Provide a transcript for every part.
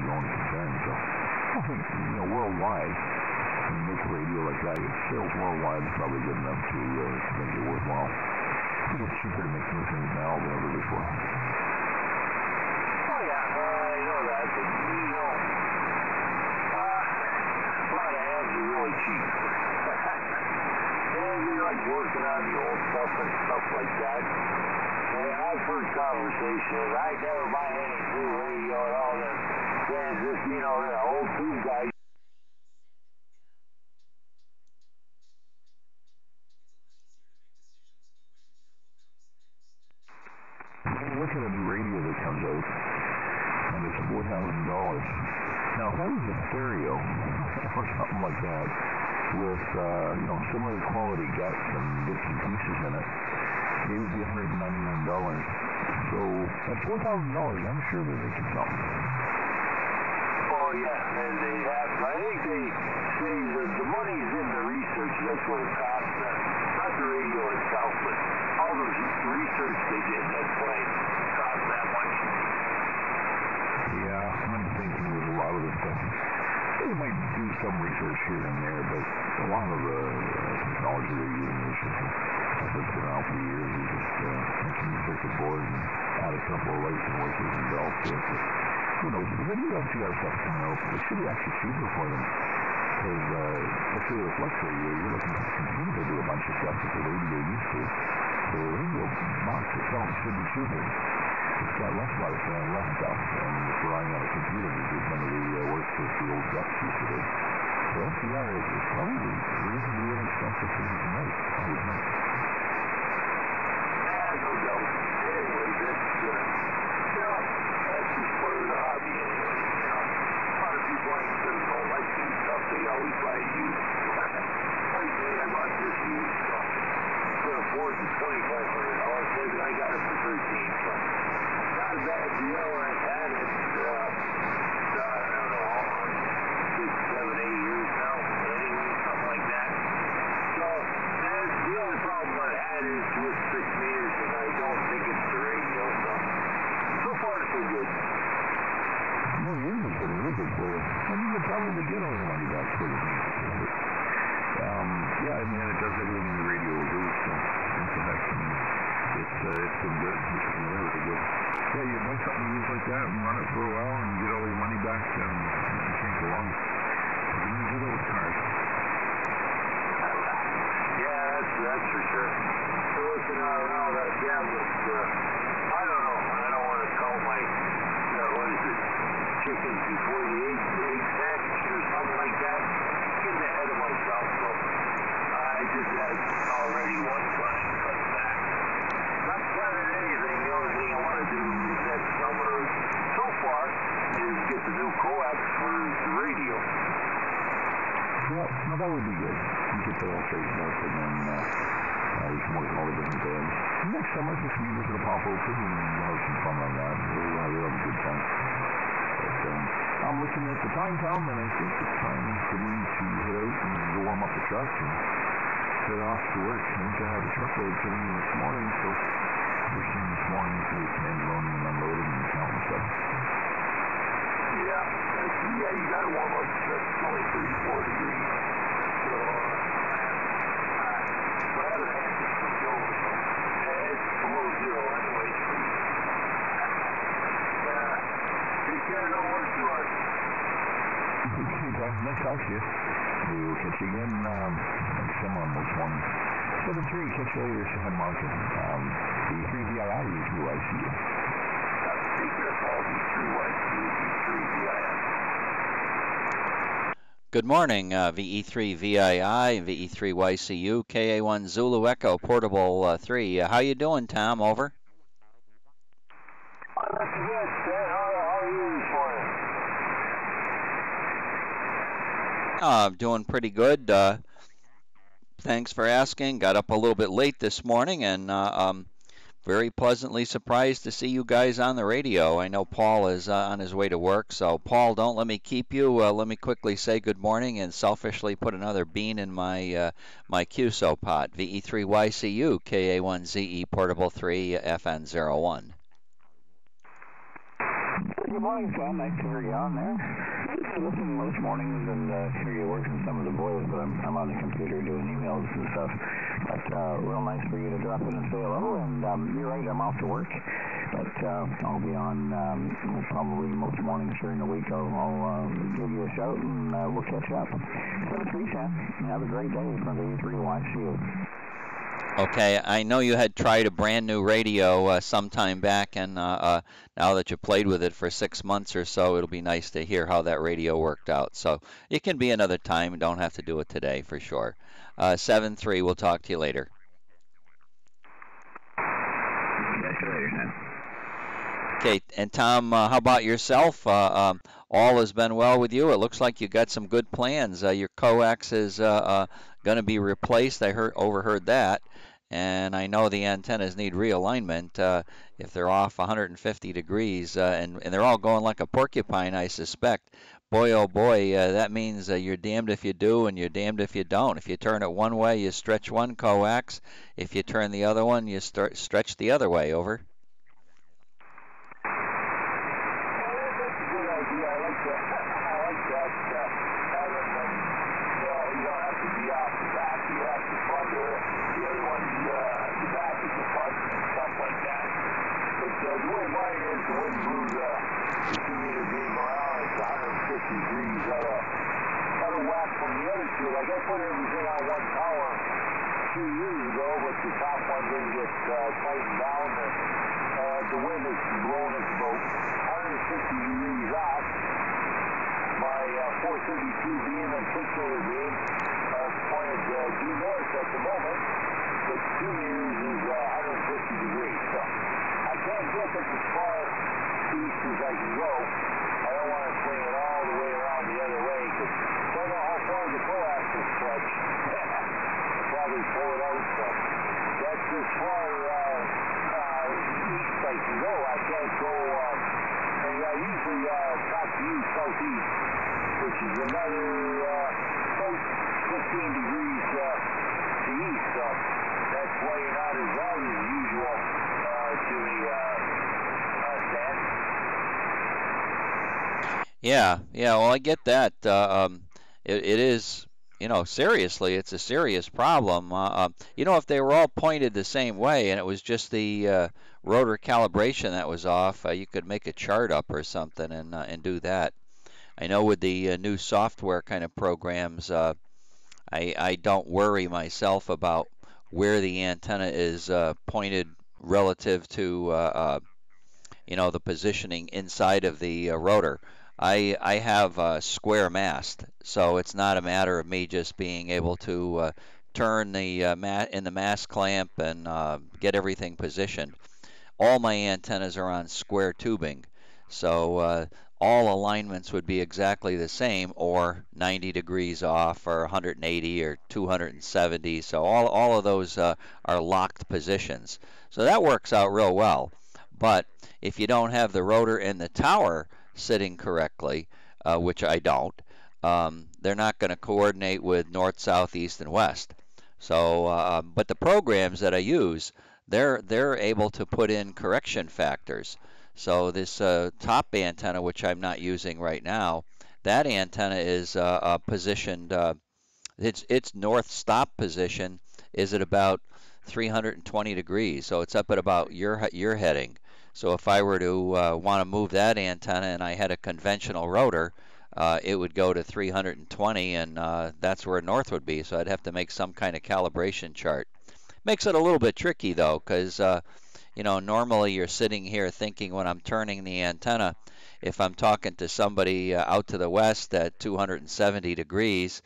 going concern. So I think, worldwide, when you make a radio like that, if sales worldwide is probably good enough to make it worthwhile. It's cheaper to make new things now than ever before. Oh yeah, I know that, but a lot of ads are really cheap. And we like working on the old stuff and stuff like that. And I've heard conversations, I never buy any new radio and all that. There's this, the old tube guys. Look at a new radio that comes out, and it's $4,000. Now, if that was a stereo or something like that, with similar quality guts and bits and pieces in it, it would be $199. So at $4,000, I'm sure that they could sell. Oh yeah, and they have. I think they say that the money's in the research. That's what it costs them. Not the radio itself, but all the research they did. That's why it costs that much. Yeah, I'm thinking with a lot of this stuff. They might do some research here and there, but a lot of the technology they're using is just stuff that's been out for years. You just take some circuit board and add a couple of light sources and belts to it. But who knows? But they do have CR stuff coming out. It should be actually cheaper for them. Because, let's say with Flux Radio, you're looking to continue to do a bunch of stuff that the radio used to. So the radio box itself should be cheaper. It's got less stuff, and it's relying on a computer to do some of the work that the old guts used to do. So SCR is probably reasonably inexpensive for you to make, I would think. No doubt. Anyway, that's just part of the hobby anyway. A lot of people don't like new stuff. They always buy used. Like me, I bought this used, so I could afford the $2,500. Maybe I got it for $13, so not a bad deal. I've had it, I don't know, 6, 7, 8 years now, anyway, something like that. So, the only problem I had is with 6 meters, and I don't think it's the radio, so far so good. No, yours is pretty good for you. And you could probably get all the money back for the thing. Yeah, I mean, it does everything the radio will do, so it's been good. It's been really good. Yeah, you buy something used like that and run it for a while and get all your money back, and you can't go wrong. You can use it with cars. Yeah, that's for sure. We're looking around that gap with, I don't know. I don't want to call my, what is it, chickens before the eggs hatch or something like that. Getting ahead of myself, so I just had already one client cut back. Not planning anything. The only thing I want to do next summer, so far, is get the new coax for the radio. Yeah, no, that would be good. You get that all straightened out, and then we can work all the different bands. Next summer, this meters will pop open, and we'll have some fun on that. We'll have a good time. But I'm looking at the time, Tom, and I think it's time for me to head out and go warm up the truck and head off to work. I think I have a truckload coming in this morning, so first thing this morning for the transloading and unloading and counting stuff. Yeah, you got to warm up. It's only 34 degrees. So, I haven't had to switch over, so it's below zero anyway. Take care, don't work too hard. Okay, Tom, nice talk to you. We'll catch you again next summer on this one. 7-3, catch you later, San Martin. VA3WV, VA3YCU. Take care, Paul. VA3YCU, VA3VII. Good morning, VE3VII, VE3YCU, KA1 Zulu Echo, Portable 3. How you doing, Tom? Over. I'm not too good, Stan. How are you this morning? Doing pretty good. Thanks for asking. Got up a little bit late this morning, and very pleasantly surprised to see you guys on the radio. I know Paul is on his way to work, so Paul, don't let me keep you. Let me quickly say good morning and selfishly put another bean in my my QSO pot. VE3YCU, KA1ZE, Portable 3, FN01. Good morning, Sam. Nice to hear you on there. I listen most mornings and hear you working some of the boys, but I'm on the computer doing emails and stuff. But real nice for you to drop in and say hello. And you're right, I'm off to work. But I'll be on probably most mornings during the week. I'll give you a shout and we'll catch up. 7-3, Sam. Have a great day from VA3WV. Okay, I know you had tried a brand new radio sometime back, and now that you played with it for 6 months or so, it'll be nice to hear how that radio worked out. So it can be another time. You don't have to do it today for sure. 7-3, we'll talk to you later. Okay, and Tom, how about yourself? All has been well with you. It looks like you got some good plans. Your coax is going to be replaced. I overheard that, and I know the antennas need realignment if they're off 150 degrees, and they're all going like a porcupine, I suspect. Boy, oh boy, that means you're damned if you do and you're damned if you don't. If you turn it one way, you stretch one coax. If you turn the other one, you stretch the other way. Over. I guess put everything on one tower 2 years ago, but the top one didn't get tightened down. The wind is blowing us about 160 degrees off. My 432 beam and 6-meter beam pointed due north at the moment, but 2 meters is 150 degrees. So I can't get it as far east as I can go. I don't want to swing it all the way around the other way because I don't know how far the coax will stretch. I'll probably pull it out. So that's as far east I can go. I can't go, and I usually talk to you southeast, which is another about 15 degrees to east. So that's why you're not as loud as usual to me, Stan. Yeah, well, I get that. It is, seriously, it's a serious problem. If they were all pointed the same way and it was just the rotor calibration that was off, you could make a chart up or something and do that. I know with the new software kind of programs, I don't worry myself about where the antenna is pointed relative to the positioning inside of the rotor. I have a square mast, so it's not a matter of me just being able to turn the in the mast clamp and get everything positioned. All my antennas are on square tubing, so all alignments would be exactly the same, or 90 degrees off, or 180, or 270. So all of those are locked positions. So that works out real well. But if you don't have the rotor and the tower sitting correctly, which I don't, they're not going to coordinate with north, south, east, and west. So, but the programs that I use, they're able to put in correction factors. So this top antenna, which I'm not using right now, that antenna is positioned. Its north stop position is at about 320 degrees. So it's up at about your heading. So if I were to want to move that antenna and I had a conventional rotor, it would go to 320, and that's where north would be. So I'd have to make some kind of calibration chart. Makes it a little bit tricky though, because normally you're sitting here thinking when I'm turning the antenna, if I'm talking to somebody out to the west at 270 degrees,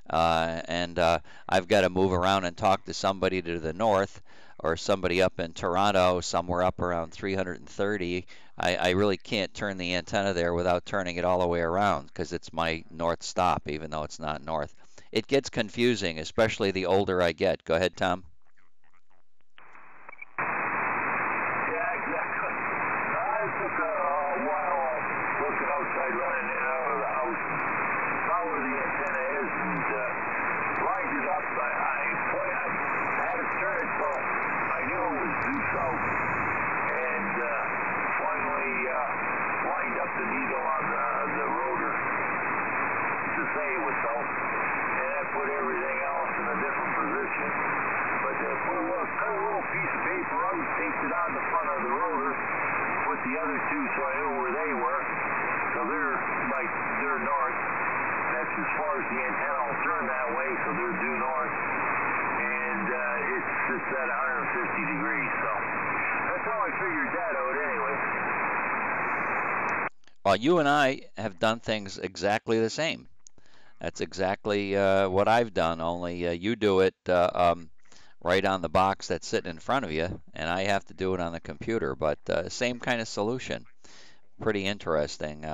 and I've got to move around and talk to somebody to the north, or somebody up in Toronto, somewhere up around 330, I really can't turn the antenna there without turning it all the way around, because it's my north stop, even though it's not north. It gets confusing, especially the older I get. Go ahead, Tom. Yeah, exactly. I took a while looking outside, running in and out of the house, saw where the antenna is, and lined it up. I had it started, so I knew it was due south, and finally lined up road, taped it on the front of the rotor, put the other two so I knew where they were. So they're north. That's as far as the antenna will turn that way, so they're due north. And it's at 150 degrees, so that's how I figured that out anyway. Well, you and I have done things exactly the same. That's exactly what I've done, only you do it right on the box that's sitting in front of you, and I have to do it on the computer, but same kind of solution. Pretty interesting.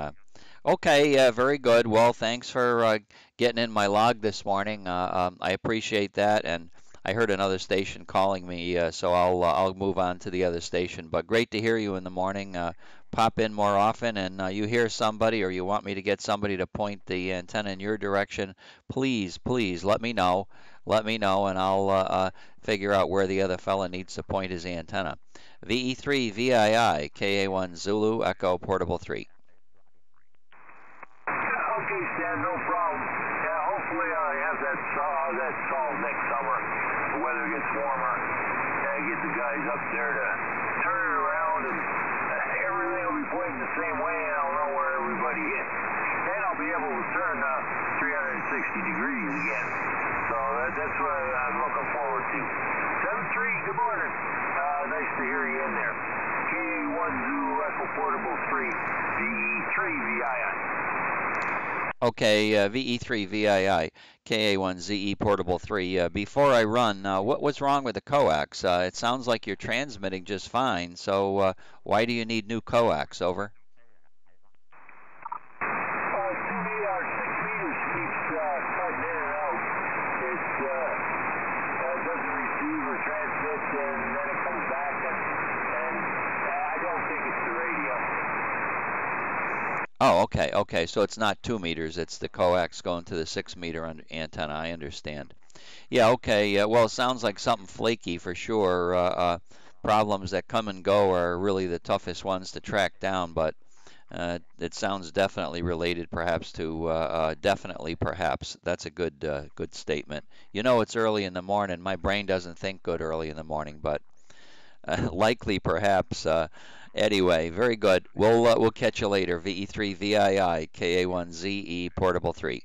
Okay, very good. Well, thanks for getting in my log this morning. I appreciate that, and I heard another station calling me, so I'll move on to the other station. But great to hear you in the morning. Pop in more often, and you hear somebody or you want me to get somebody to point the antenna in your direction, please let me know. Let me know, and I'll figure out where the other fella needs to point his antenna. VE3WV, KA1 Zulu Echo Portable 3. Okay, Stan, no problem. Yeah, hopefully I have that solved next summer. The weather gets warmer. I get the guys up there to turn it around, and everything will be pointing the same way, and I'll know where everybody is. And I'll be able to turn 360 degrees again. So that's what I'm looking forward to. 7-3, good morning. Nice to hear you in there. KA1 Zulu Echo Portable 3, VE3WV. Okay, VE3WV, KA1ZE Portable 3. Before I run, what was wrong with the coax? It sounds like you're transmitting just fine, so why do you need new coax? Over. 6 meters keeps cutting in and out. It doesn't receive or transmit, and then it comes back, and I don't think it's the radio. Oh, okay. So it's not 2 meters. It's the coax going to the 6-meter antenna. I understand. Yeah, okay. Well, it sounds like something flaky for sure. Problems that come and go are really the toughest ones to track down, but it sounds definitely related perhaps to, definitely perhaps. That's a good statement. You know, it's early in the morning. My brain doesn't think good early in the morning, but likely perhaps. Anyway, very good. We'll catch you later. VE3WV, KA1ZE Portable 3.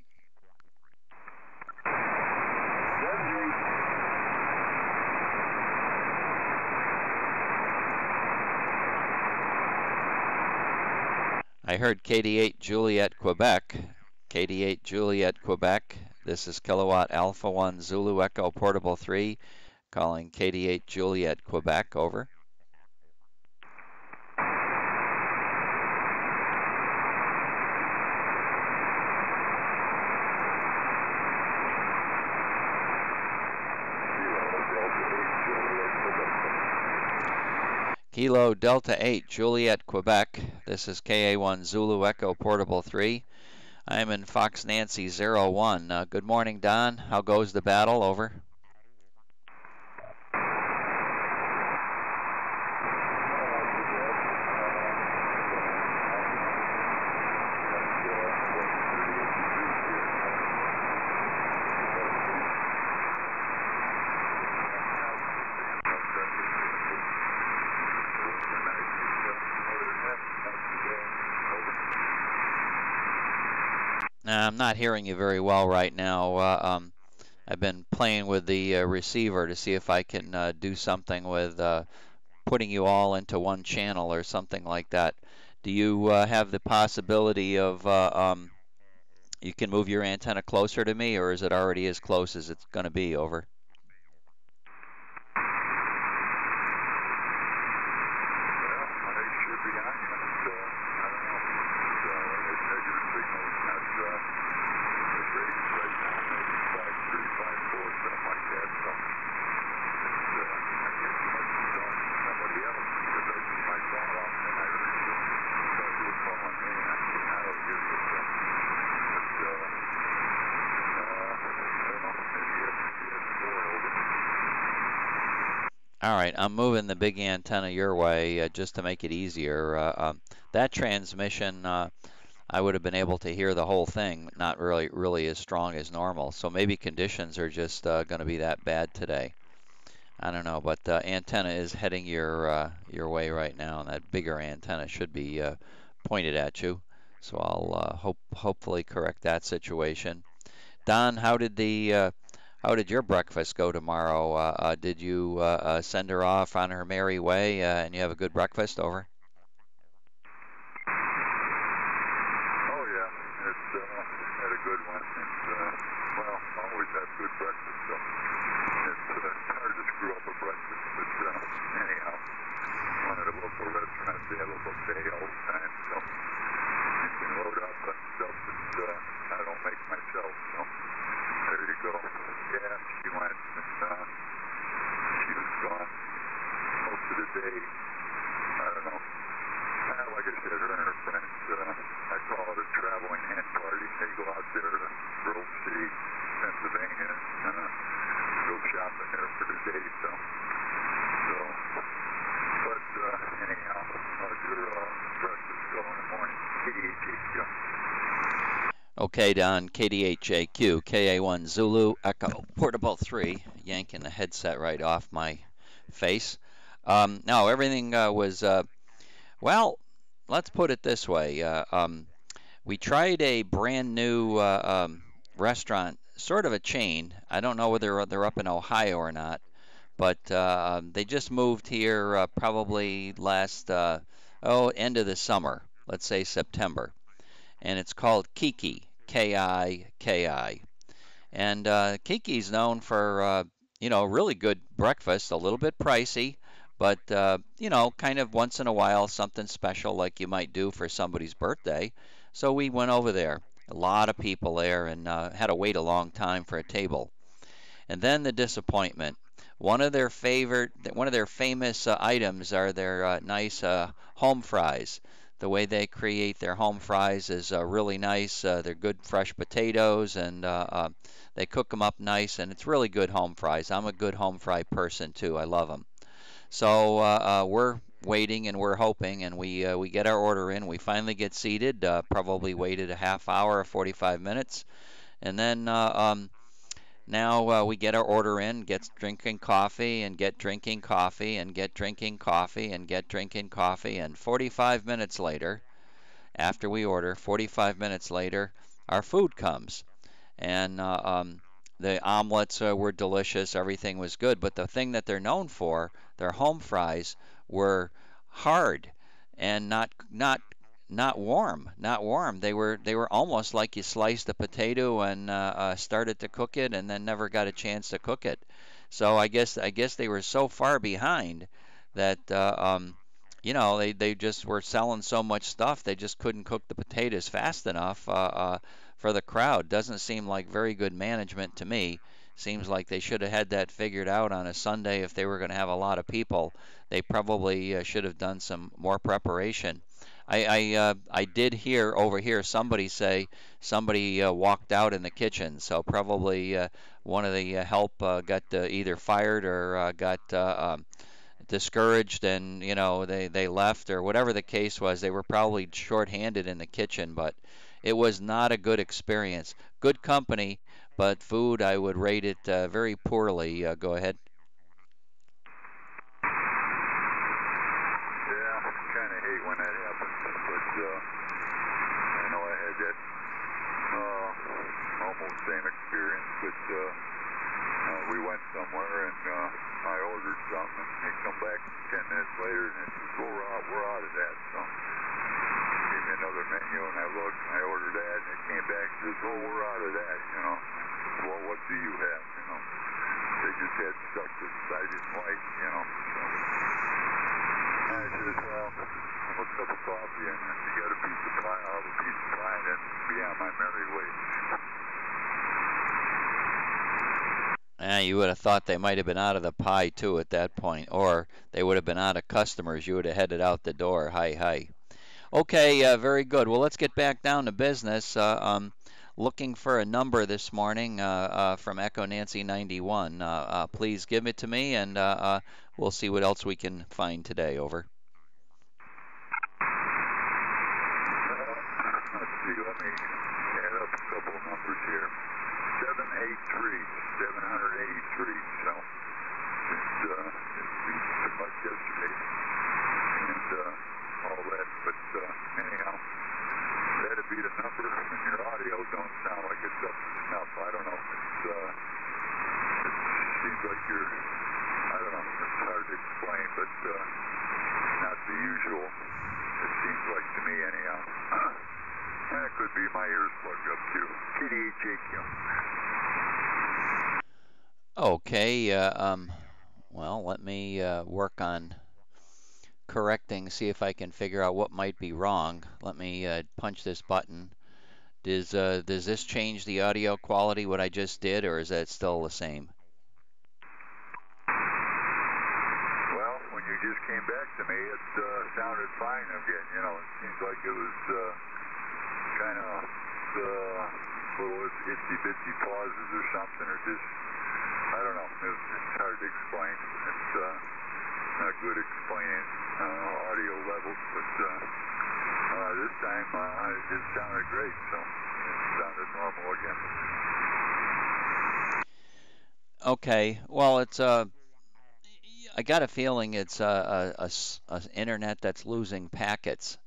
I heard KD8 Juliet, Quebec. KD8 Juliet, Quebec. This is Kilowatt Alpha 1 Zulu Echo Portable 3, calling KD8 Juliet, Quebec. Over. Kilo Delta 8 Juliet, Quebec. This is KA1 Zulu Echo Portable 3. I'm in Fox Nancy 01. Good morning, Don. How goes the battle? Over. I'm not hearing you very well right now. I've been playing with the receiver to see if I can do something with putting you all into one channel or something like that. Do you have the possibility of you can move your antenna closer to me, or is it already as close as it's going to be? Over. All right, I'm moving the big antenna your way just to make it easier. That transmission, I would have been able to hear the whole thing, not really as strong as normal. So maybe conditions are just going to be that bad today. I don't know, but the antenna is heading your way right now, and that bigger antenna should be pointed at you. So I'll hopefully correct that situation. Don, how did your breakfast go tomorrow? Did you send her off on her merry way, and you have a good breakfast over? Oh yeah, it's had a good one. It's well, always have good breakfast. So it's hard to screw up a breakfast, but anyhow, one of the local restaurants they have a buffet all the time, so you can load up on stuff that I don't make myself. So there you go. Yeah, she went, and she was gone most of the day. I don't know. Like I said, her and her friends, I call it a traveling hen party. They go out there to Grove City, Pennsylvania, and go shopping there for the day. So but anyhow, how's your breakfast going in the morning? KDHQ. Okay, Don, KDHAQ, KA1 Zulu Echo, Portable 3, yanking the headset right off my face. No, everything was, well, let's put it this way. We tried a brand new restaurant, sort of a chain. I don't know whether they're up in Ohio or not, but they just moved here probably last, end of the summer, let's say September. And it's called Kiki, Kiki. And Kiki's known for, really good breakfast, a little bit pricey, but, kind of once in a while something special like you might do for somebody's birthday. So we went over there. A lot of people there and had to wait a long time for a table. And then the disappointment. One of their famous items are their nice home fries. The way they create their home fries is really nice. They're good fresh potatoes, and they cook them up nice, and it's really good home fries. I'm a good home fry person too. I love them. So we're waiting and we're hoping, and we get our order in. We finally get seated. Probably waited a half hour or 45 minutes, and then now we get our order in, get drinking coffee, and get drinking coffee, and get drinking coffee, and get drinking coffee, and 45 minutes later, after we order, 45 minutes later, our food comes. And the omelets were delicious, everything was good, but the thing that they're known for, their home fries, were hard and not warm, not warm. They were almost like you sliced a potato and started to cook it and then never got a chance to cook it. So I guess they were so far behind that they just were selling so much stuff they just couldn't cook the potatoes fast enough for the crowd. Doesn't seem like very good management to me. Seems like they should have had that figured out on a Sunday if they were going to have a lot of people. They probably should have done some more preparation. I did overhear somebody say somebody walked out in the kitchen, so probably one of the help got either fired or got discouraged, and they left or whatever the case was. They were probably short-handed in the kitchen, but it was not a good experience. Good company, but food I would rate it very poorly. Go ahead. Yeah, kind of hate when that happens, but I know I had that almost same experience, but we went somewhere and I ordered something and they come back 10 minutes later and they said, well, we're out of that. So gave me another menu and I looked and I ordered that and it came back and says, well, we're out of that, I said, well, what do you have, They just had stuff that I didn't like, So I said, well, have a cup of coffee and if you got a piece of pie, I'll have a piece of pie and then be on my merry way. You would have thought they might have been out of the pie too at that point, or they would have been out of customers. You would have headed out the door. Hi, hi. Okay, very good. Well, let's get back down to business. Looking for a number this morning from Echo Nancy 91. Please give it to me, and we'll see what else we can find today. Over. Let's see, let me add up a couple of numbers here. 783, 783. So It was too much yesterday and all that. But anyhow, that'd be the number, and your audio don't sound like it's up to snuff. I don't know. It seems like I don't know. It's hard to explain, but not the usual. It seems like to me, anyhow. And it could be my ears plugged up too. KDHAQ. Okay. Well, let me work on correcting, see if I can figure out what might be wrong. Let me punch this button. Does this change the audio quality, what I just did, or is that still the same? Well, when you just came back to me, it sounded fine again. You know, it seems like it was kind of little itsy-bitsy pauses or something, or just, I don't know. It's hard to explain. It's not good explaining audio levels, but this time it just sounded great, so it sounded normal again. Okay, well, it's I got a feeling it's a internet that's losing packets.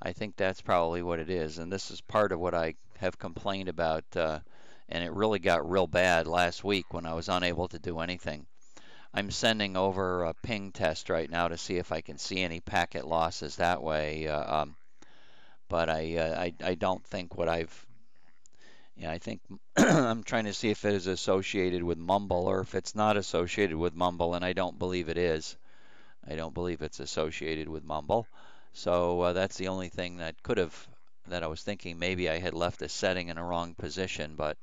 I think that's probably what it is, and this is part of what I have complained about, and it really got real bad last week when I was unable to do anything. I'm sending over a ping test right now to see if I can see any packet losses that way, but I don't think what I think I'm trying to see if it is associated with Mumble or if it's not associated with Mumble, and I don't believe it is. I don't believe it's associated with Mumble. So that's the only thing that that I was thinking maybe I had left a setting in a wrong position, but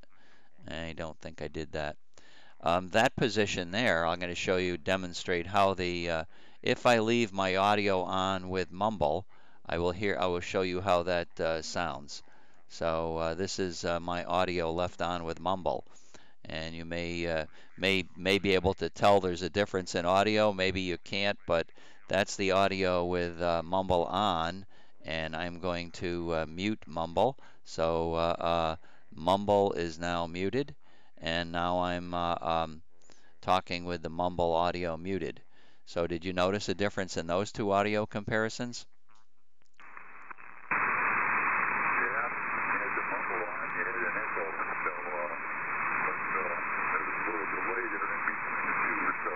I don't think I did that. That position there, I'm going to demonstrate how if I leave my audio on with Mumble, I will show you how that sounds. So this is my audio left on with Mumble, and you may be able to tell there's a difference in audio. Maybe you can't, but that's the audio with Mumble on, and I'm going to mute Mumble. So Mumble is now muted, and now I'm talking with the Mumble audio muted. So did you notice a difference in those two audio comparisons? Yeah, you had the Mumble on, you had an echo, so but there was a little delay there in between the two or so.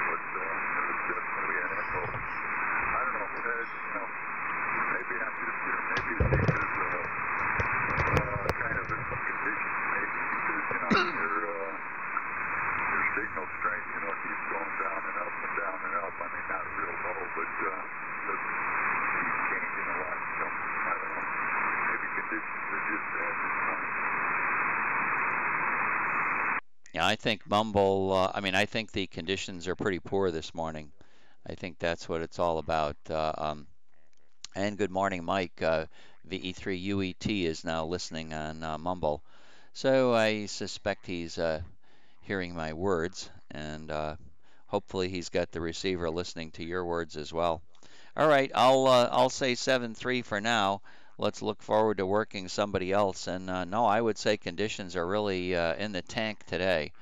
But there was definitely an echo. I don't know, maybe I'm just here, maybe it's because kind of the conditions, maybe because, your signal strength, keeps going down and up and down and up. I mean, not real low, but doesn't keep changing a lot. So, I don't know. Maybe conditions are just bad this morning. Yeah, I think Mumble, I think the conditions are pretty poor this morning. I think that's what it's all about. And good morning, Mike. VE3WV is now listening on Mumble. So I suspect he's hearing my words, and hopefully he's got the receiver listening to your words as well. All right, I'll say 7-3 for now. Let's look forward to working somebody else. And no, I would say conditions are really in the tank today.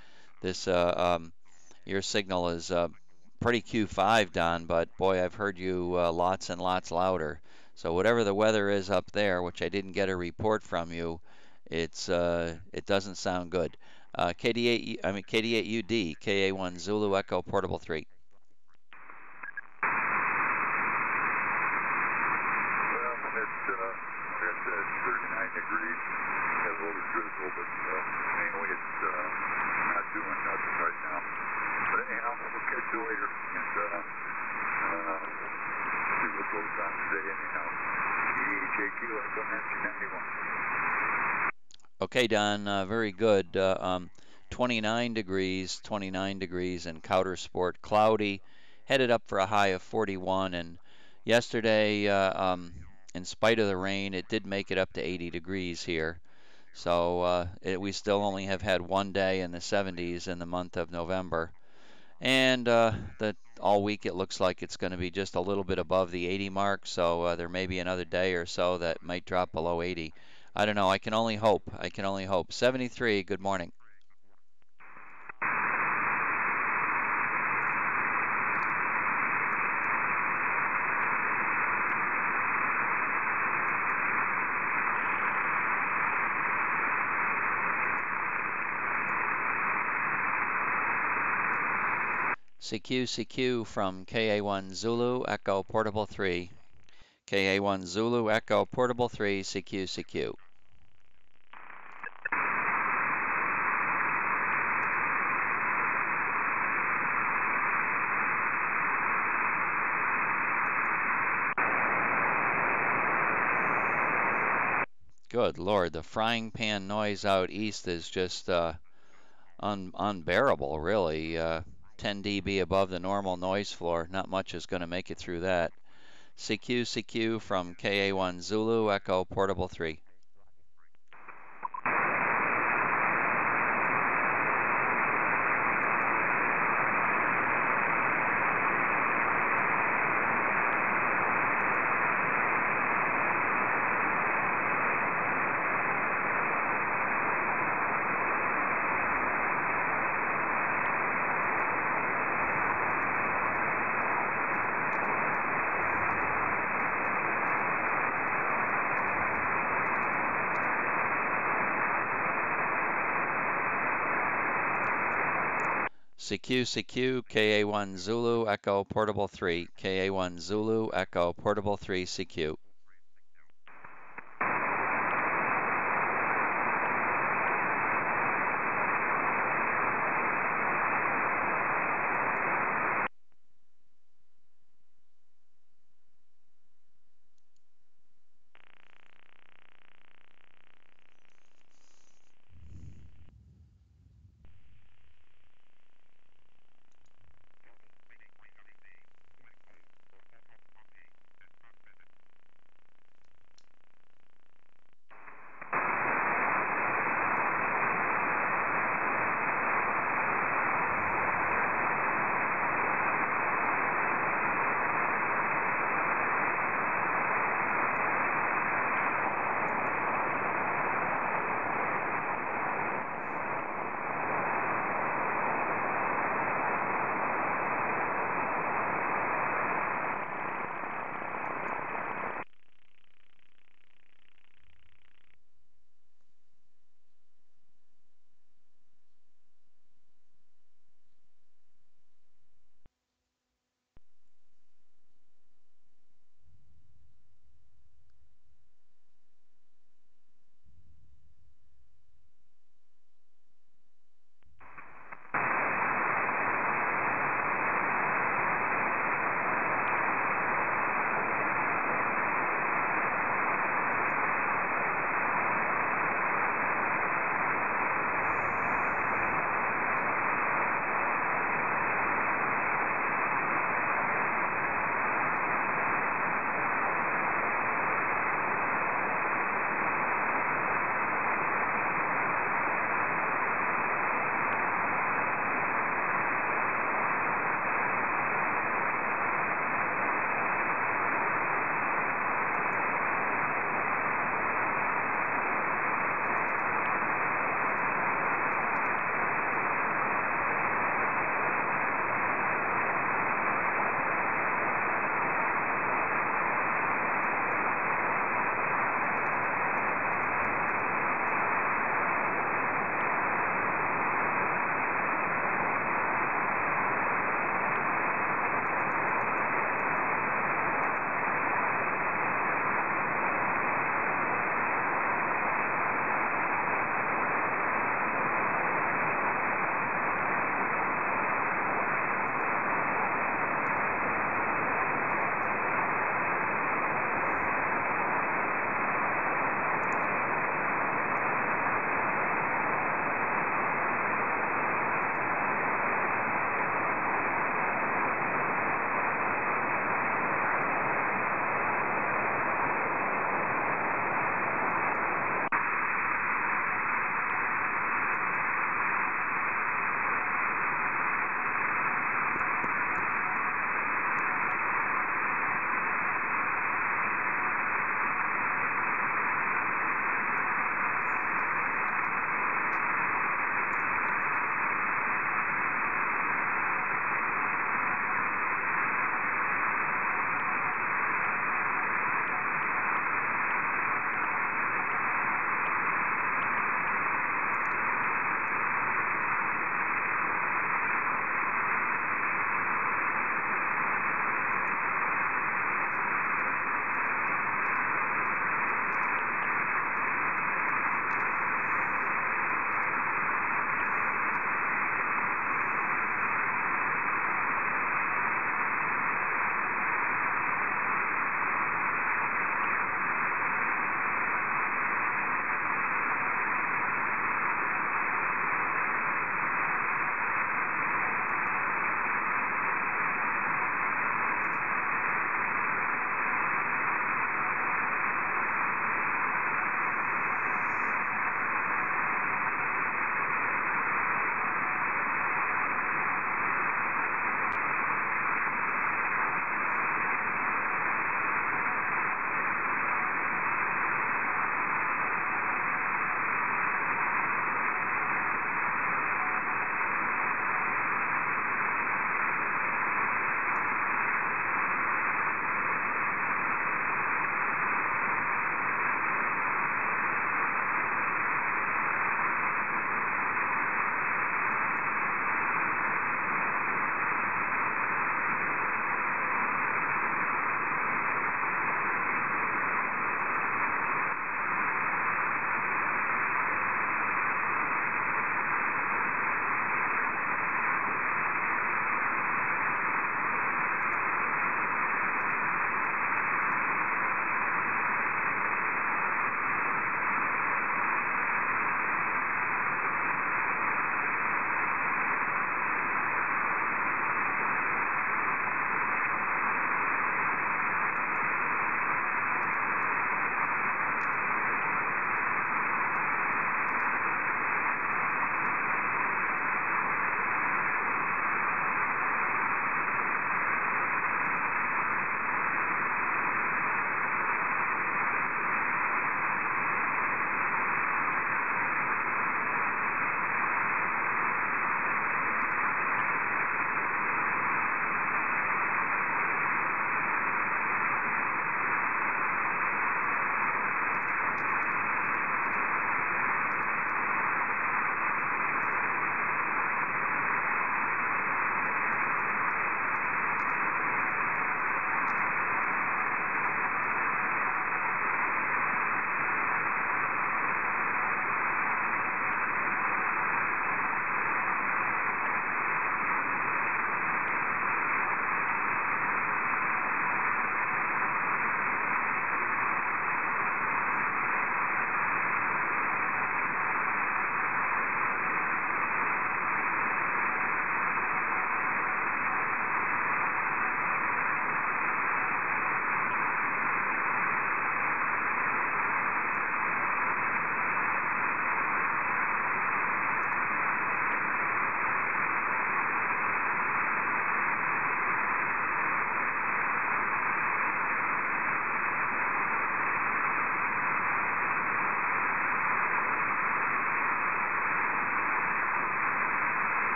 This your signal is pretty Q5, Don, but boy, I've heard you lots and lots louder. So whatever the weather is up there, which I didn't get a report from you, it doesn't sound good. KD8UD, KA1 Zulu Echo Portable 3. Well, it's, like I said, 39 degrees. Got a little drizzle, but mainly it's not doing nothing right now. But anyhow, we'll catch you later and see what goes on today anyhow. EHAQ, Echo 91. Okay, Don, very good. 29 degrees in Couder Sport, cloudy, headed up for a high of 41. And yesterday, in spite of the rain, it did make it up to 80 degrees here. So we still only have had one day in the 70s in the month of November. And all week it looks like it's going to be just a little bit above the 80 mark. So there may be another day or so that might drop below 80. I don't know. I can only hope. 73. Good morning. CQ from KA1 Zulu Echo Portable 3. KA1 Zulu Echo Portable 3 CQ. Good Lord, the frying pan noise out east is just unbearable, really. 10 dB above the normal noise floor. Not much is going to make it through that. CQ from KA1 Zulu Echo Portable 3. CQ KA1 Zulu Echo Portable 3. KA1 Zulu Echo Portable 3 CQ.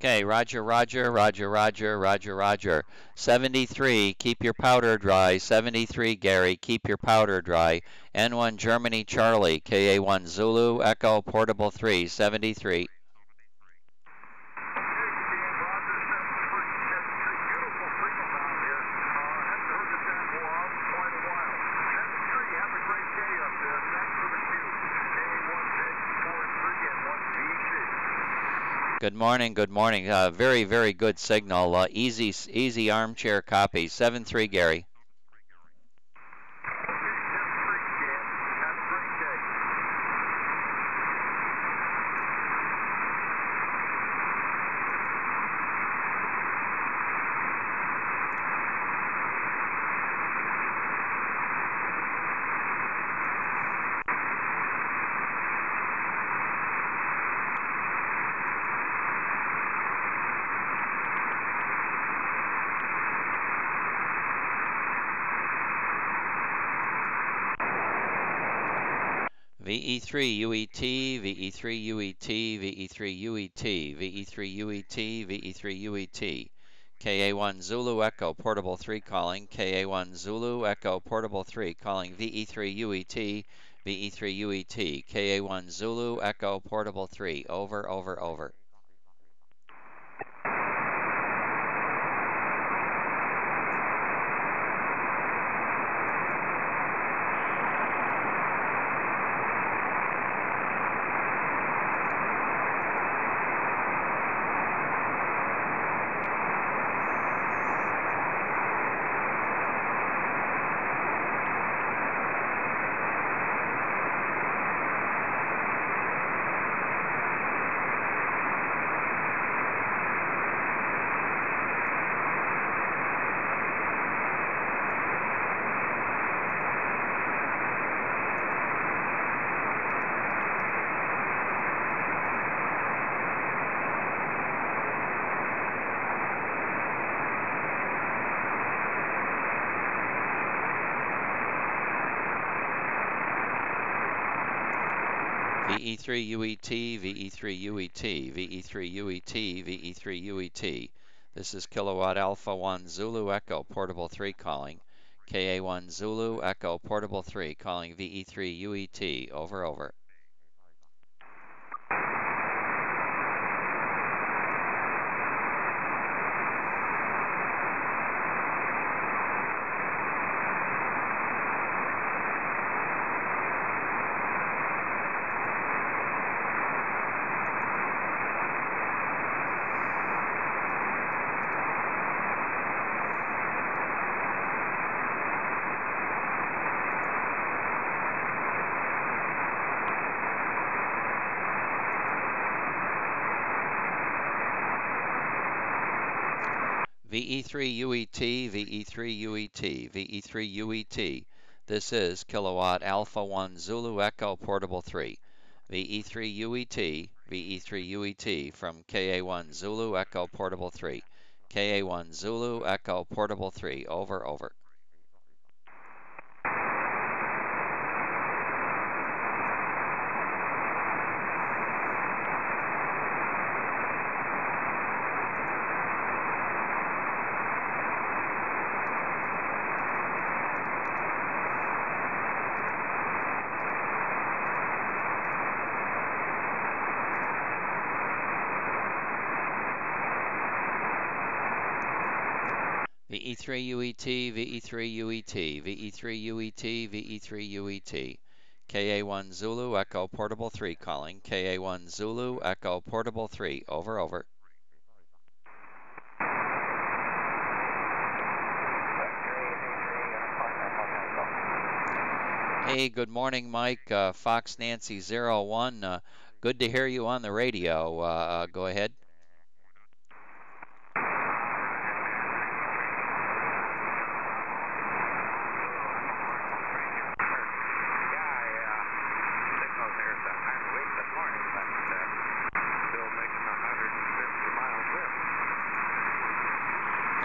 Okay, Roger, Roger, Roger, Roger, Roger, Roger. 73, keep your powder dry. 73, Gary, keep your powder dry. N1 Germany Charlie, KA1 Zulu Echo Portable 3, 73. Good morning, good morning. Very, very good signal. Easy armchair copy. 7-3, Gary. VE3UET, VE3UET, VE3UET, VE3UET, VE3UET. KA1 Zulu Echo Portable 3 calling, KA1 Zulu Echo Portable 3 calling VE3UET, VE3UET, KA1 Zulu Echo Portable 3, over, over, over. VE3UET, VE3UET, VE3UET, VE3UET. This is Kilowatt Alpha 1 Zulu Echo Portable 3 calling. KA1 Zulu Echo Portable 3 calling VE3UET, over, over. VE3UET, VE3UET, VE3UET. This is Kilowatt Alpha 1 Zulu Echo Portable 3. VE3UET, VE3UET from KA1 Zulu Echo Portable 3. KA1 Zulu Echo Portable 3, over, over. VE3UET, VE3UET, VE3UET, VE3UET. KA1 Zulu Echo Portable 3 calling. KA1 Zulu Echo Portable 3, over, over. Hey, good morning, Mike. Fox Nancy 01. Good to hear you on the radio. Go ahead.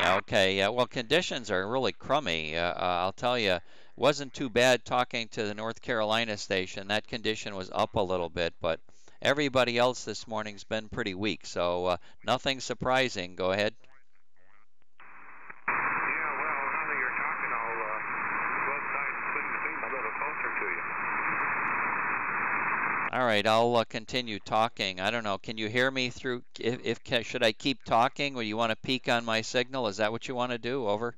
Okay, well, conditions are really crummy. I'll tell you, wasn't too bad talking to the North Carolina station. That condition was up a little bit, but Everybody else this morning's been pretty weak, so nothing surprising. Go ahead. Yeah, well, now that you're talking, I'll go outside and swing the beam a little closer to you. All right, I'll continue talking. I don't know. Can you hear me through? Should I keep talking, or you want to peek on my signal? Is that what you want to do? Over.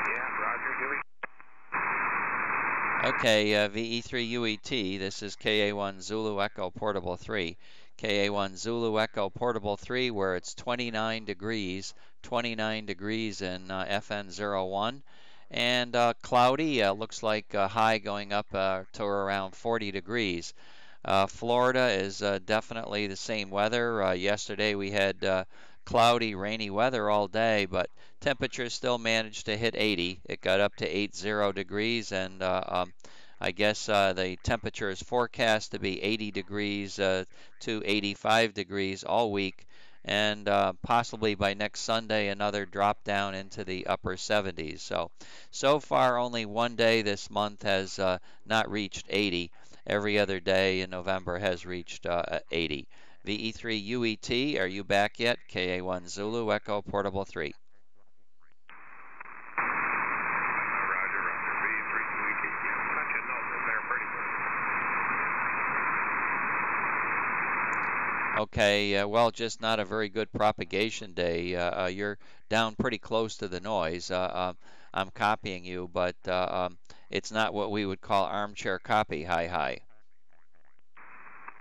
Yeah, Roger, Huey. Okay, VE3UET. This is KA1 Zulu Echo Portable 3. KA1 Zulu Echo Portable 3, where it's 29 degrees in FN01. And cloudy, looks like high going up to around 40 degrees. Florida is definitely the same weather. Yesterday we had cloudy, rainy weather all day, but temperatures still managed to hit 80. It got up to 80 degrees, and I guess the temperature is forecast to be 80 degrees to 85 degrees all week, and possibly by next Sunday another drop down into the upper 70s. So far only one day this month has not reached 80. Every other day in November has reached 80. VE3UET, are you back yet? KA1 Zulu Echo Portable 3. Roger, VE3WV. Yeah, touching those in there pretty good. Okay, well, just not a very good propagation day. You're down pretty close to the noise. I'm copying you, but it's not what we would call armchair copy. Hi, hi.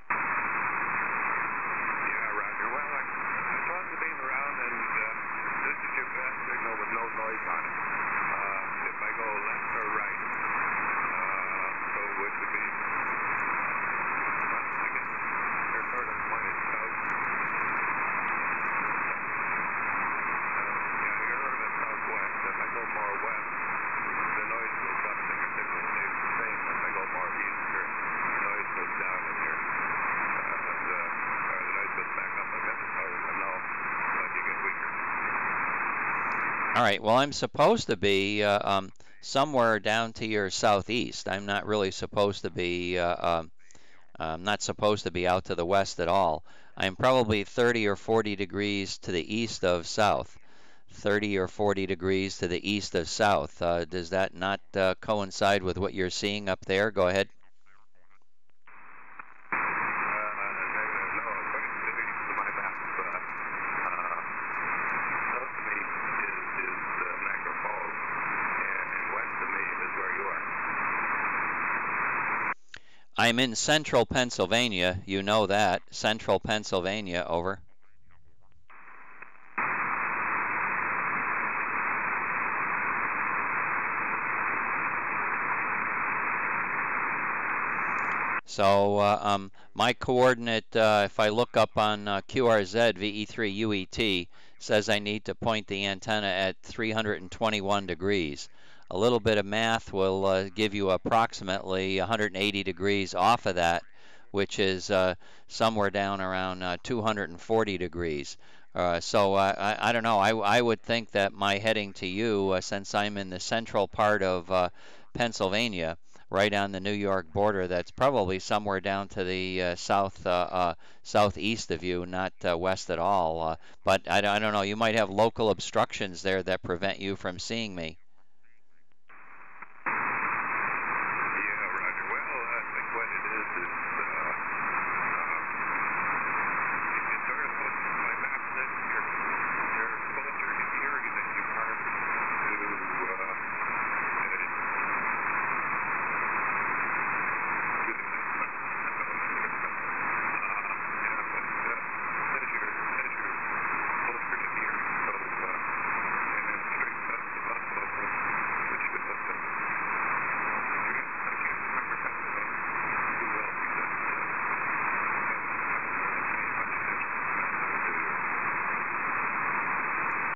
Yeah, Roger. Well, I swung the beam around, and this is your best signal with no noise on it. If I go left or right, so with the beam, I guess they're sort of pointed south. Yeah, you're sort of southwest. If I go more west, the noise goes up and your signal stays the same. If I go more east, your noise goes down and your the noise goes back up. I guess it's hard to know, but you get weaker. All right, well, I'm supposed to be somewhere down to your southeast. I'm not really supposed to be, I'm not supposed to be out to the west at all. I'm probably 30 or 40 degrees to the east of south. 30 or 40 degrees to the east of south. Does that not coincide with what you're seeing up there? Go ahead. No, according to my map, south of me is Niagara Falls, and west of me is where you are. I'm in central Pennsylvania. You know that. Central Pennsylvania, over. So my coordinate, if I look up on QRZ VE3UET, says I need to point the antenna at 321 degrees. A little bit of math will give you approximately 180 degrees off of that, which is somewhere down around 240 degrees. So I don't know. I would think that my heading to you, since I'm in the central part of Pennsylvania, right on the New York border, that's probably somewhere down to the southeast of you, not west at all. But I don't know. You might have local obstructions there that prevent you from seeing me. Yeah, Roger. Well, I think what it is you sort of put my map says you're closer to Erie than you are to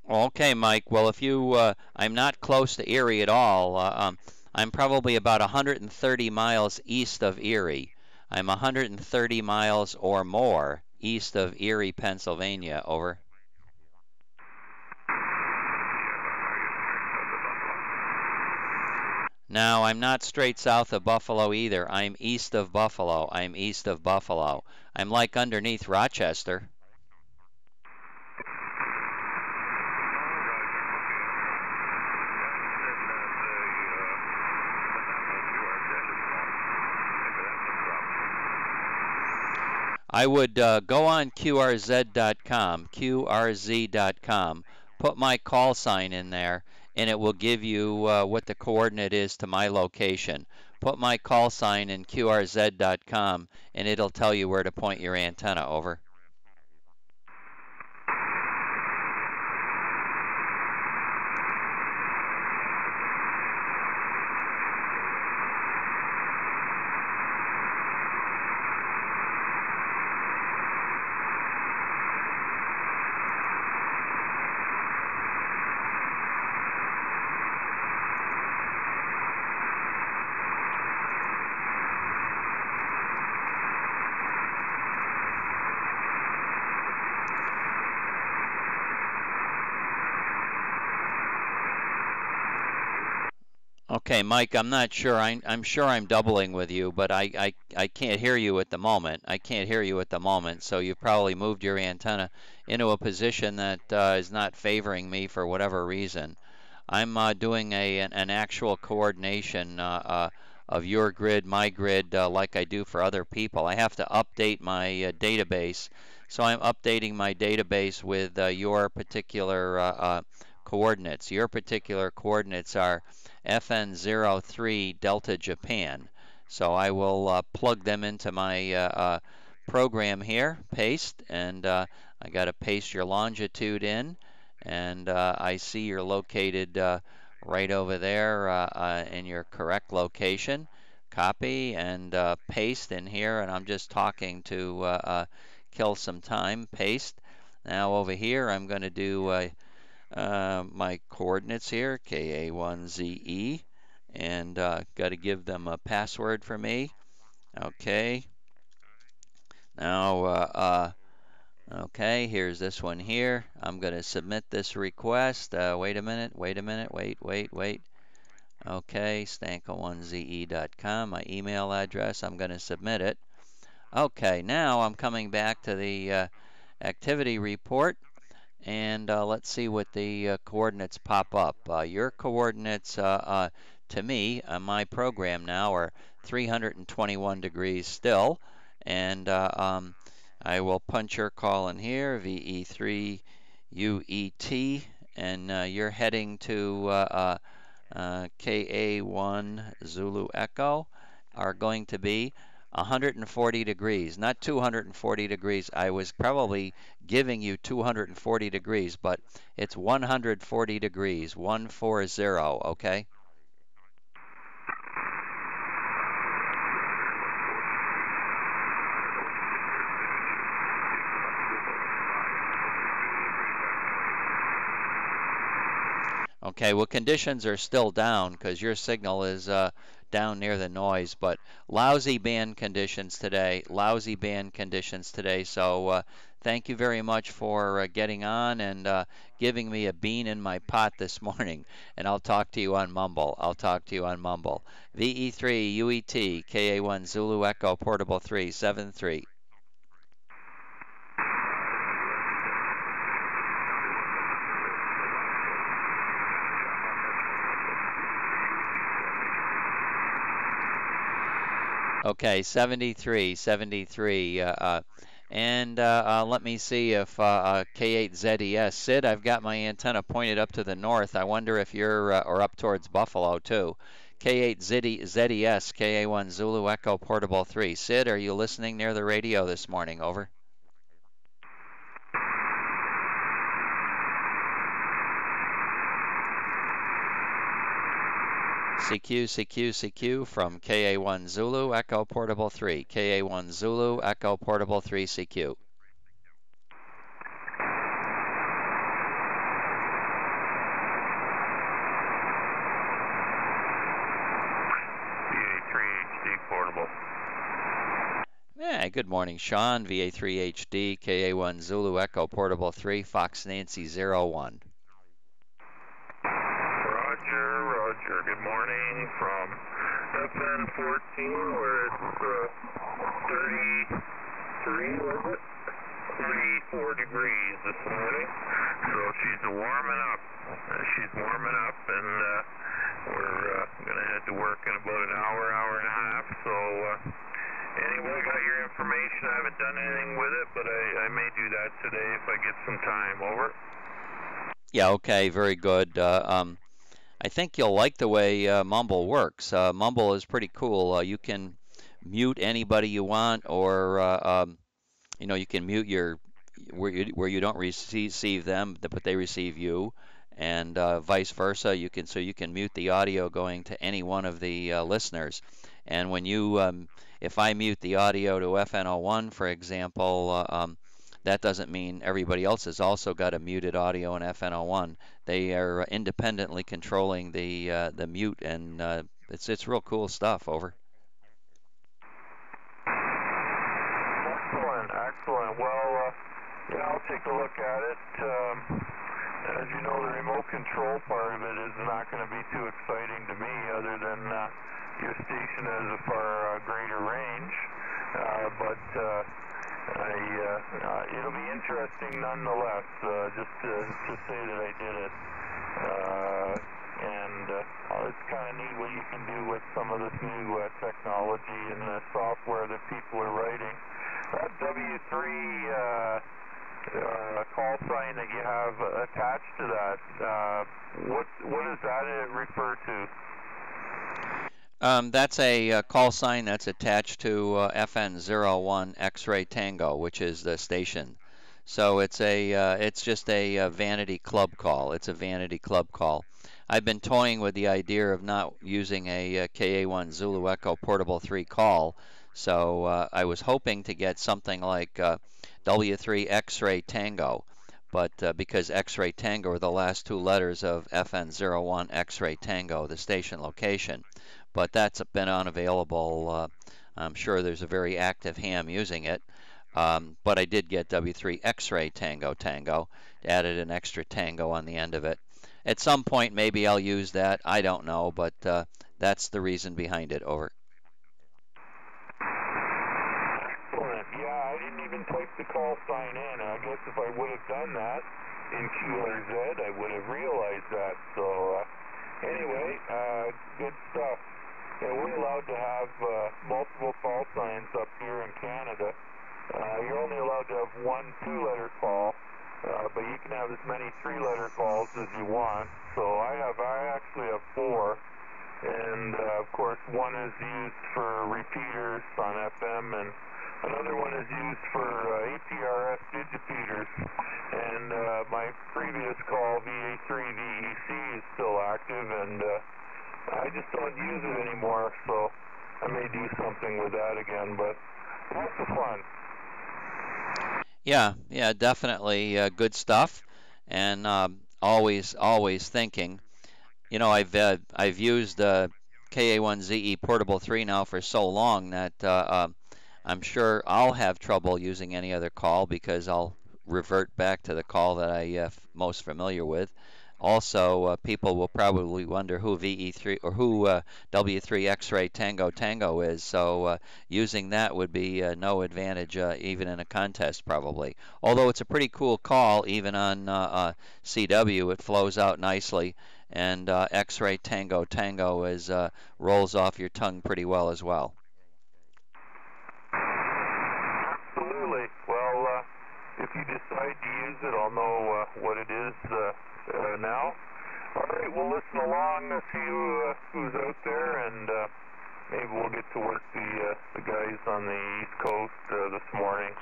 Okay, Mike. Well, if you, I'm not close to Erie at all. I'm probably about 130 miles east of Erie. I'm 130 miles or more east of Erie, Pennsylvania. Over. Now, I'm not straight south of Buffalo either. I'm east of Buffalo. I'm east of Buffalo. I'm like underneath Rochester. I would go on QRZ.com, QRZ.com, put my call sign in there, and it will give you what the coordinate is to my location. Put my call sign in QRZ.com, and it'll tell you where to point your antenna. Over. Okay, Mike, I'm not sure. I'm sure I'm doubling with you, but I can't hear you at the moment. I can't hear you at the moment, so you've probably moved your antenna into a position that is not favoring me for whatever reason. I'm doing an actual coordination of your grid, my grid, like I do for other people. I have to update my database, so I'm updating my database with your particular coordinates. Your particular coordinates are FN03 Delta Japan. So I will plug them into my program here, paste, and I got to paste your longitude in, and I see you're located right over there in your correct location. Copy and paste in here, and I'm just talking to kill some time. Paste. Now over here, I'm going to do my coordinates here, KA1ZE, and got to give them a password for me. Okay. Now, okay, here's this one here. I'm going to submit this request. Wait a minute, wait. Okay, stanko1ze.com, my email address. I'm going to submit it. Okay, now I'm coming back to the activity report. And let's see what the coordinates pop up. Your coordinates to me, my program now, are 321 degrees still. And I will punch your call in here, VE3WV, and you're heading to KA1 Zulu Echo, are going to be 140 degrees, not 240 degrees. I was probably giving you 240 degrees, but it's 140 degrees, 140, okay? Okay, well, conditions are still down because your signal is down near the noise, but lousy band conditions today, So thank you very much for getting on and giving me a bean in my pot this morning. And I'll talk to you on Mumble. VE3UET, KA1 Zulu Echo, Portable 373. Okay, 73. And let me see if K8ZES. Sid, I've got my antenna pointed up to the north. I wonder if you're, or up towards Buffalo too. K8ZES, KA1 Zulu Echo, Portable 3. Sid, are you listening near the radio this morning? Over. CQ from KA1 Zulu Echo Portable 3. KA1 Zulu Echo Portable 3 CQ. VA3HD Portable. Yeah, good morning, Sean. VA3HD, KA1 Zulu Echo Portable 3, Fox Nancy 01. Roger. good morning from FN14, where it's 33, was it? 34 degrees this morning. So she's warming up. And we're going to head to work in about an hour and a half. So anyway, got your information. I haven't done anything with it, but I may do that today if I get some time. Over. Yeah, okay, very good. I think you'll like the way Mumble works. Mumble is pretty cool. You can mute anybody you want, or you can mute your where you don't receive them, but they receive you, and vice versa. You can mute the audio going to any one of the listeners. And when if I mute the audio to FN01, for example, that doesn't mean everybody else has also got a muted audio in FN01. They are independently controlling the mute, and it's real cool stuff. Over. Excellent. Well, yeah, I'll take a look at it. As you know, the remote control part of it is not going to be too exciting to me, other than your station has a far greater range. But it'll be interesting nonetheless, just to say that I did it. And it's kind of neat what you can do with some of this new technology and the software that people are writing. That W3 call sign that you have attached to that, what does that refer to? That's a call sign that's attached to FN01 X-Ray Tango, which is the station. So it's just a vanity club call. It's a vanity club call. I've been toying with the idea of not using a KA1 Zulu Echo Portable 3 call. So I was hoping to get something like W3 X-Ray Tango, but because X-Ray Tango are the last two letters of FN01 X-Ray Tango, the station location. But that's been unavailable. I'm sure there's a very active ham using it. But I did get W3 X-Ray Tango Tango, added an extra tango on the end of it. At some point, maybe I'll use that. I don't know, but that's the reason behind it. Over. Excellent. Yeah, I didn't even type the call sign in. I guess if I would have done that in QRZ, I would have realized that. So anyway, good stuff. Yeah, we're allowed to have multiple call signs up here in Canada. You're only allowed to have one 2-letter call, but you can have as many 3-letter calls as you want. So I actually have 4, and of course one is used for repeaters on FM, and another one is used for APRS digipeaters. And my previous call, VA3WV, is still active, and I just don't use it anymore, so I may do something with that again, but lots of fun. Yeah, definitely good stuff, and always thinking. You know, I've used KA1ZE Portable 3 now for so long that I'm sure I'll have trouble using any other call because I'll revert back to the call that I most familiar with. Also, people will probably wonder who VE3 or who W3 X-Ray Tango Tango is. So using that would be no advantage even in a contest probably. Although it's a pretty cool call, even on CW, it flows out nicely. And X-Ray Tango Tango is rolls off your tongue pretty well as well. Absolutely. Well, if you decide to use it, I'll know what it is now. All right, we'll listen along, see who's out there, and maybe we'll get to work the guys on the East Coast this morning.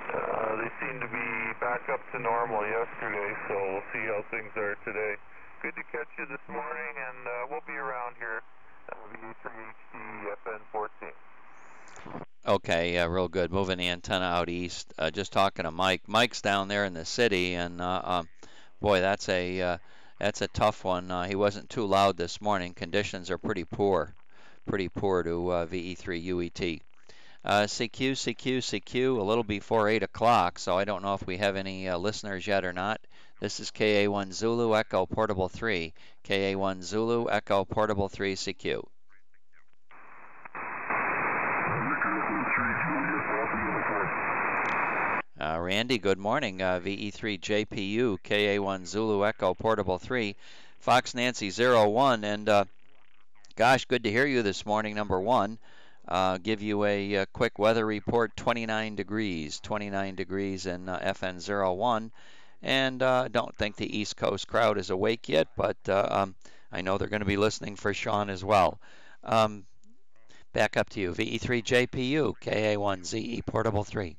They seem to be back up to normal yesterday, so we'll see how things are today. Good to catch you this morning, and we'll be around here at VA3WV FN14. Okay, real good. Moving the antenna out east. Just talking to Mike. Mike's down there in the city, and boy, that's a tough one. He wasn't too loud this morning. Conditions are pretty poor to VE3UET. CQ, a little before 8 o'clock, so I don't know if we have any listeners yet or not. This is KA1 Zulu Echo Portable 3. KA1 Zulu Echo Portable 3 CQ. Randy, good morning. VE3JPU, KA1 Zulu Echo Portable 3, Fox Nancy 01. And gosh, good to hear you this morning, number one. Give you a quick weather report, 29 degrees in FN01. And don't think the East Coast crowd is awake yet, but I know they're going to be listening for Sean as well. Back up to you, VE3JPU, KA1ZE Portable 3.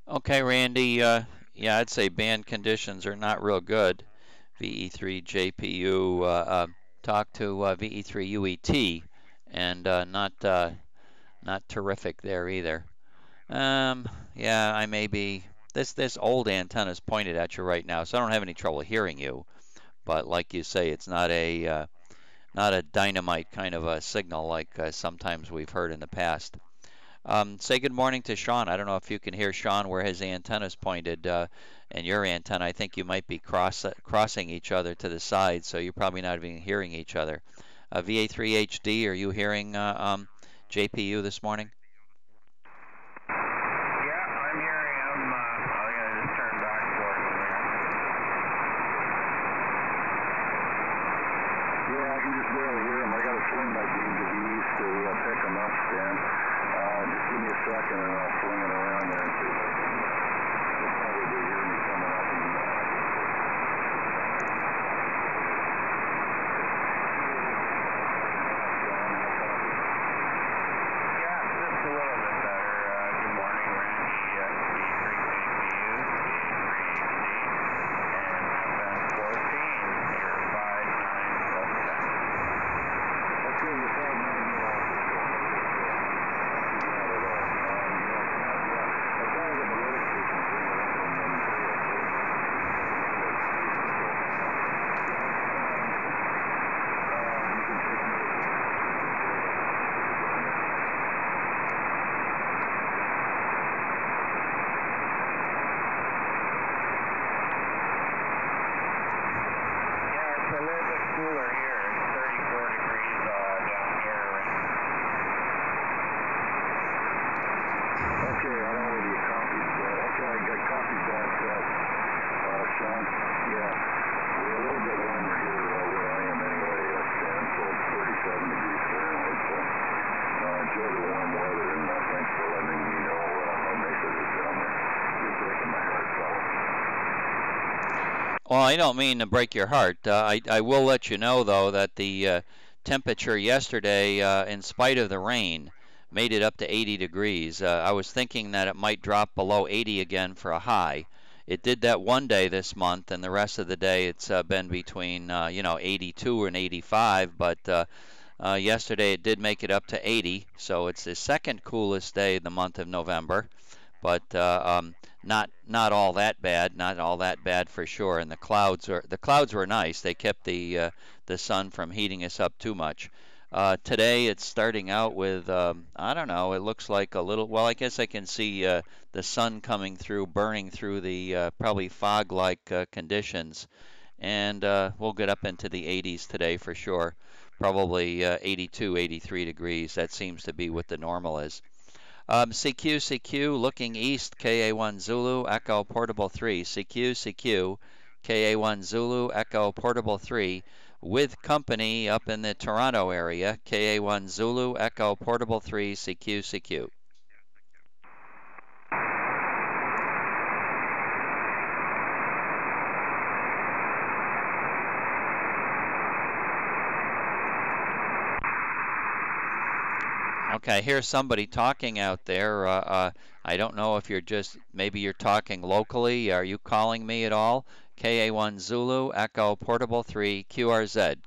Okay, Randy, yeah, I'd say band conditions are not real good. VE3JPU, talk to VE3UET, and not terrific there either. Yeah, I may be, this old antenna is pointed at you right now, so I don't have any trouble hearing you. But like you say, it's not a dynamite kind of a signal like sometimes we've heard in the past. Say good morning to Sean. I don't know if you can hear Sean where his antenna is pointed, and your antenna. I think you might be crossing each other to the side, so you're probably not even hearing each other. VA3HD, are you hearing JPU this morning? Well, I don't mean to break your heart. I will let you know, though, that the temperature yesterday, in spite of the rain, made it up to 80 degrees. I was thinking that it might drop below 80 again for a high. It did that one day this month, and the rest of the day it's been between 82 and 85. But yesterday it did make it up to 80, so it's the second coolest day of the month of November. But not all that bad for sure. And the clouds were nice. They kept the sun from heating us up too much. Today it's starting out with, I don't know, it looks like a little, well, I guess I can see the sun coming through, burning through the probably fog-like conditions. And we'll get up into the 80s today for sure. Probably 82, 83 degrees. That seems to be what the normal is. CQ, looking east, KA1 Zulu, Echo Portable 3. CQ, KA1 Zulu, Echo Portable 3. With company up in the Toronto area, KA1 Zulu, Echo Portable 3, CQ. Okay, I hear somebody talking out there. I don't know if maybe you're talking locally. Are you calling me at all? KA1 Zulu, Echo Portable 3, QRZ.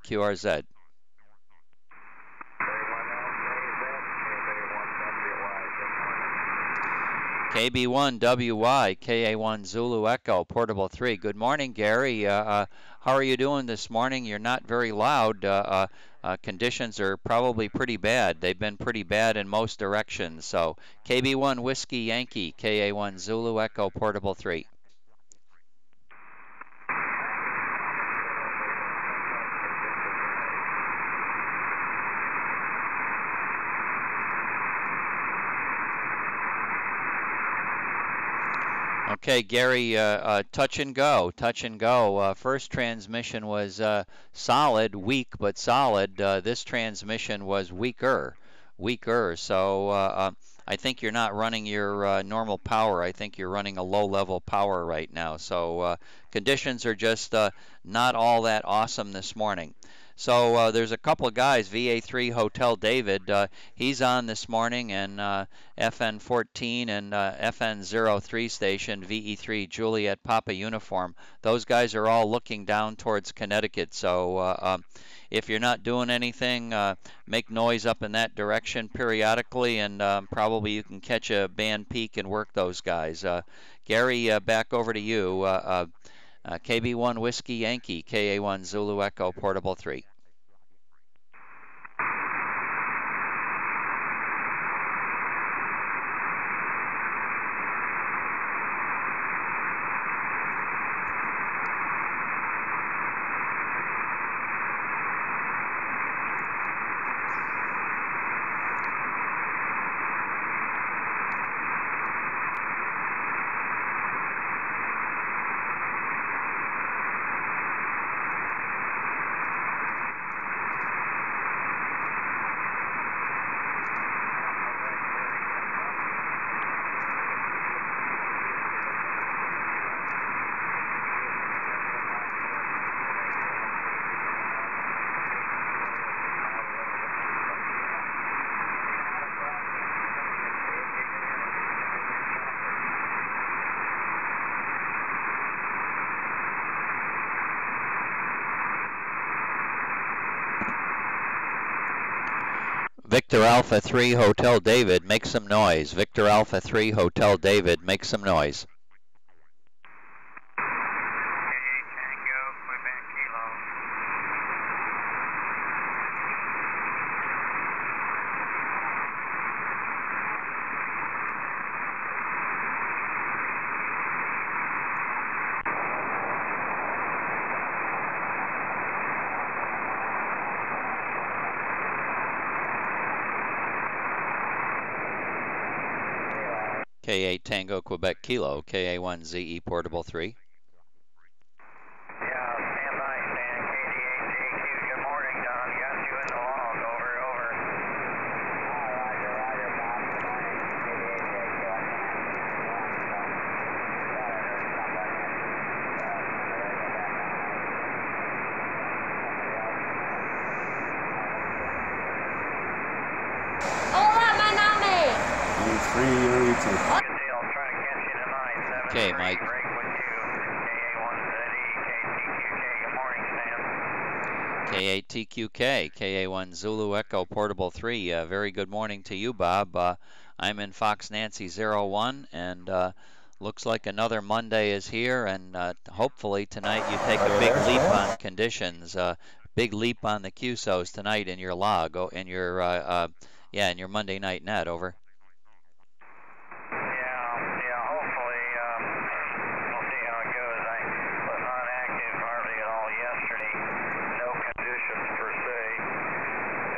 KB1WY, KA1 Zulu Echo, Portable 3. Good morning, Gary. How are you doing this morning? You're not very loud. Conditions are probably pretty bad. They've been pretty bad in most directions. So KB1 Whiskey Yankee, KA1 Zulu Echo, Portable 3. Okay, Gary, touch and go. First transmission was solid, weak but solid. This transmission was weaker. So I think you're not running your normal power. I think you're running a low-level power right now. So conditions are just not all that awesome this morning. So there's a couple of guys, VA3 Hotel David, he's on this morning, and FN14 and FN03 station, VE3 Juliet Papa Uniform. Those guys are all looking down towards Connecticut. So if you're not doing anything, make noise up in that direction periodically, and probably you can catch a band peak and work those guys. Gary, back over to you. KB1 Whiskey Yankee, KA1 Zulu Echo, Portable 3. Victor Alpha 3 Hotel David, make some noise. Victor Alpha 3 Hotel David, make some noise. KA Tango Quebec Kilo, KA1 ZE Portable 3. Yeah, stand by, Stan. KD8JQ. Good morning, Don. Got you in the log. Over. Roger, Bob. Good morning, KD8JQ. Hola, my name. Good deal. Trying to catch you tonight. Okay, Mike. Break with you. KA1ZE, KTQK. Good morning, Sam. KA-TQK, KA1 Zulu Echo Portable 3. Very good morning to you, Bob. I'm in Fox Nancy 01, and looks like another Monday is here, and hopefully tonight you take a big leap on conditions. big leap on the QSOs tonight in your log, in your in your Monday night net. Over. Yeah, hopefully, we'll see how it goes. I was not active hardly at all yesterday, no conditions per se,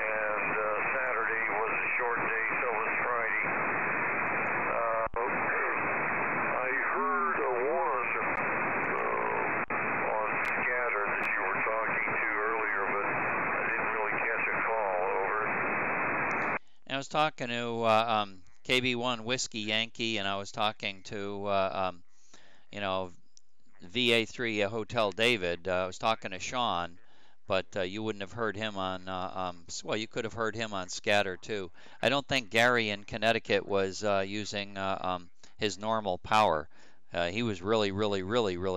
and Saturday was a short day, so was Friday. I heard one on scatter that you were talking to earlier, but I didn't really catch a call. Over. I was talking to KB1 Whiskey Yankee, and I was talking to VA3 Hotel David. I was talking to Sean, but you wouldn't have heard him on. Well, you could have heard him on scatter too. I don't think Gary in Connecticut was using his normal power. He was really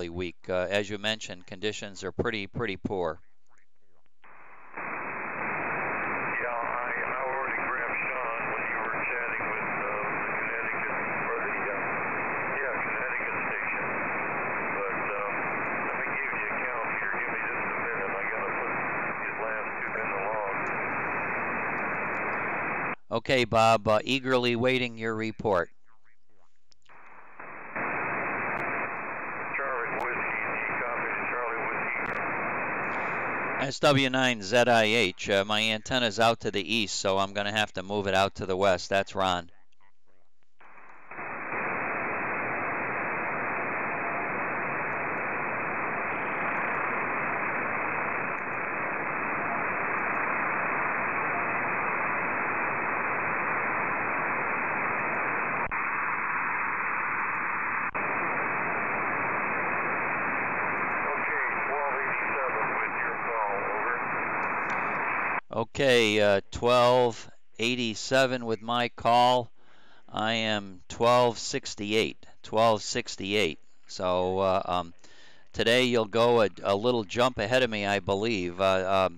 weak. As you mentioned, conditions are pretty poor. Okay, Bob, eagerly waiting your report. Charlie Whiskey, copy to Charlie Whiskey. SW9ZIH. My antenna's out to the east, so I'm going to have to move it out to the west. That's Ron. Okay, 1287 with my call. I am 1268. So today you'll go a little jump ahead of me, I believe. But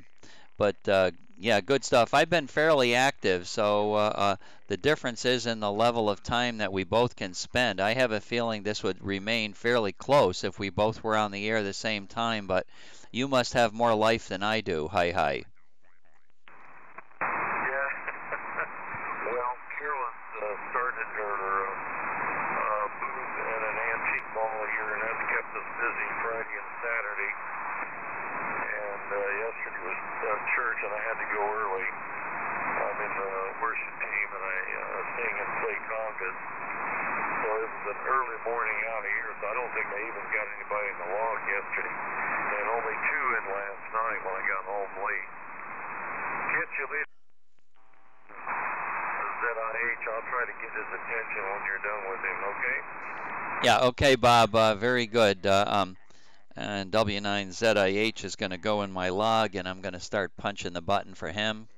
yeah, good stuff. I've been fairly active, so the difference is in the level of time that we both can spend. I have a feeling this would remain fairly close if we both were on the air the same time, but you must have more life than I do. Hi. Well, Carolyn's started her booth at an antique mall here, and that's kept us busy Friday and Saturday. And yesterday was church, and I had to go early. I'm in the worship team, and I sing and play congas. So it was an early morning out of here, so I don't think I even got anybody in the log yesterday. And only 2 in last night when I got home late. Catch you later. ZIH, I'll try to get his attention when you're done with him, okay? Yeah, okay, Bob. Very good. And W9ZIH is going to go in my log, and I'm going to start punching the button for him.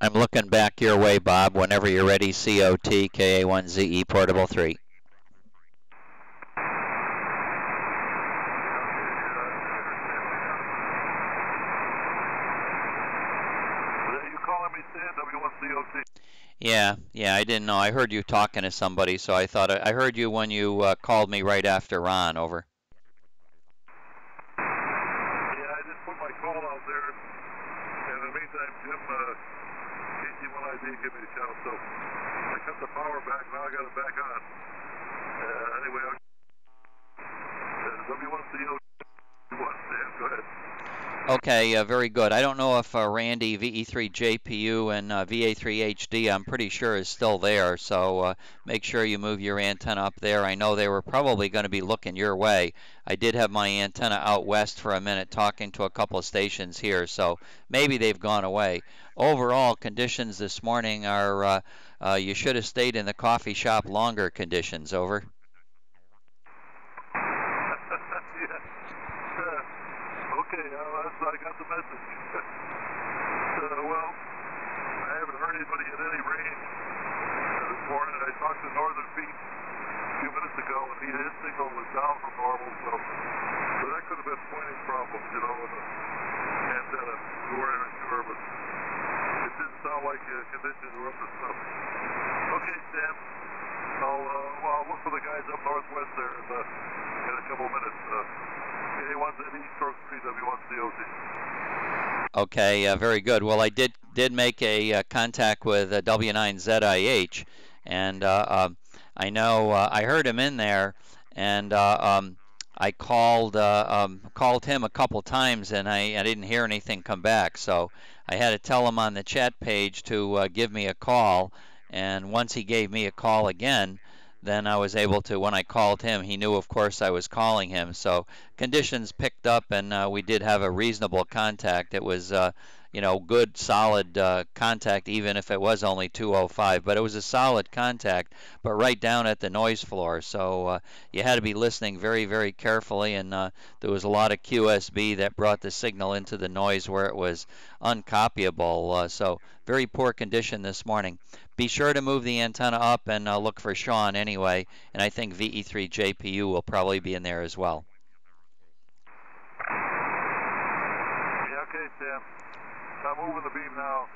I'm looking back your way, Bob. Whenever you're ready, COT, KA1ZE, portable 3. Yeah, I didn't know. I heard you talking to somebody, so I thought I heard you when you called me right after Ron. Over. Yeah, I just put my call out there, and in the meantime, Jim, KC1ID gave me a shout, so I cut the power back. Now I got it back on. Anyway, W1CO, Sam, go ahead. Okay, very good. I don't know if Randy, VE3JPU, and VA3HD, I'm pretty sure is still there, so make sure you move your antenna up there. I know they were probably going to be looking your way. I did have my antenna out west for a minute talking to a couple of stations here, so maybe they've gone away. Overall, conditions this morning are you should have stayed in the coffee shop longer conditions. Over. Okay, I got the message. Well, I haven't heard anybody at any range this morning. I talked to Northern Pete a few minutes ago, and his signal was down from normal, so that could have been pointing problems, you know, with the antenna. We weren't even sure, but it didn't sound like conditions were up to snuff. Okay, Sam, I'll look for the guys up northwest there in a couple of minutes. KA1ZE, stroke 3W1COT. Okay, very good. Well, I did make a contact with W9ZIH, and I know I heard him in there, and I called him a couple times, and I didn't hear anything come back. So I had to tell him on the chat page to give me a call, and once he gave me a call again, then I was able to, when I called him, he knew, of course, I was calling him. So conditions picked up, and we did have a reasonable contact. It was, good, solid contact, even if it was only 205. But it was a solid contact, but right down at the noise floor. So you had to be listening very, very carefully, and there was a lot of QSB that brought the signal into the noise where it was uncopyable. So very poor condition this morning. Be sure to move the antenna up and look for Sean anyway, and I think VE3JPU will probably be in there as well. Yeah, okay, Sam. I'm moving the beam now,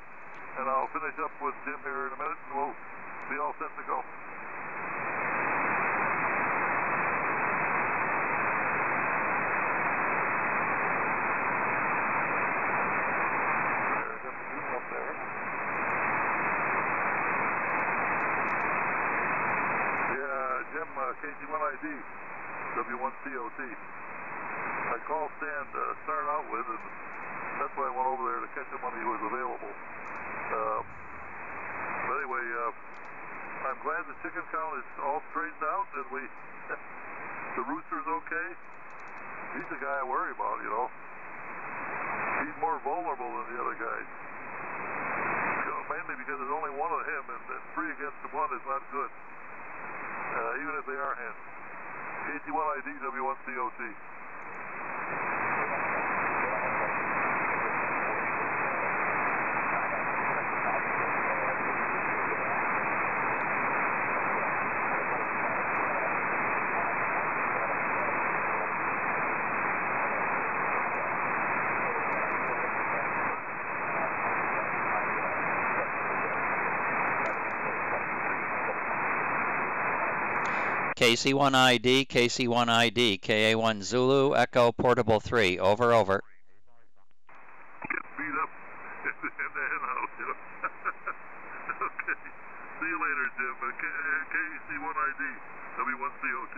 and I'll finish up with Jim here in a minute, and we'll be all set to go. Jim, KC1ID, W1COT. I called Stan to start out with, and that's why I went over there to catch him when he was available. But anyway, I'm glad the chicken count is all straightened out, and the rooster's okay. He's the guy I worry about, you know. He's more vulnerable than the other guys. Mainly because there's only one of him, and 3 against 1 is not good. Even if they are hens. KC1ID, W1COT. KC1ID, KC1ID, KA1 Zulu, Echo, Portable 3, over. Get beat up in the hen house, you know. Okay. See you later, Jim. KC1ID, W1COT.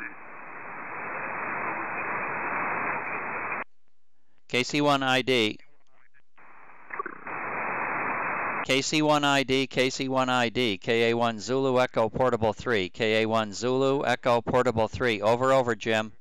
KC1ID. KC1ID, KC1ID, KA1 Zulu Echo Portable 3, KA1 Zulu Echo Portable 3, over, Jim.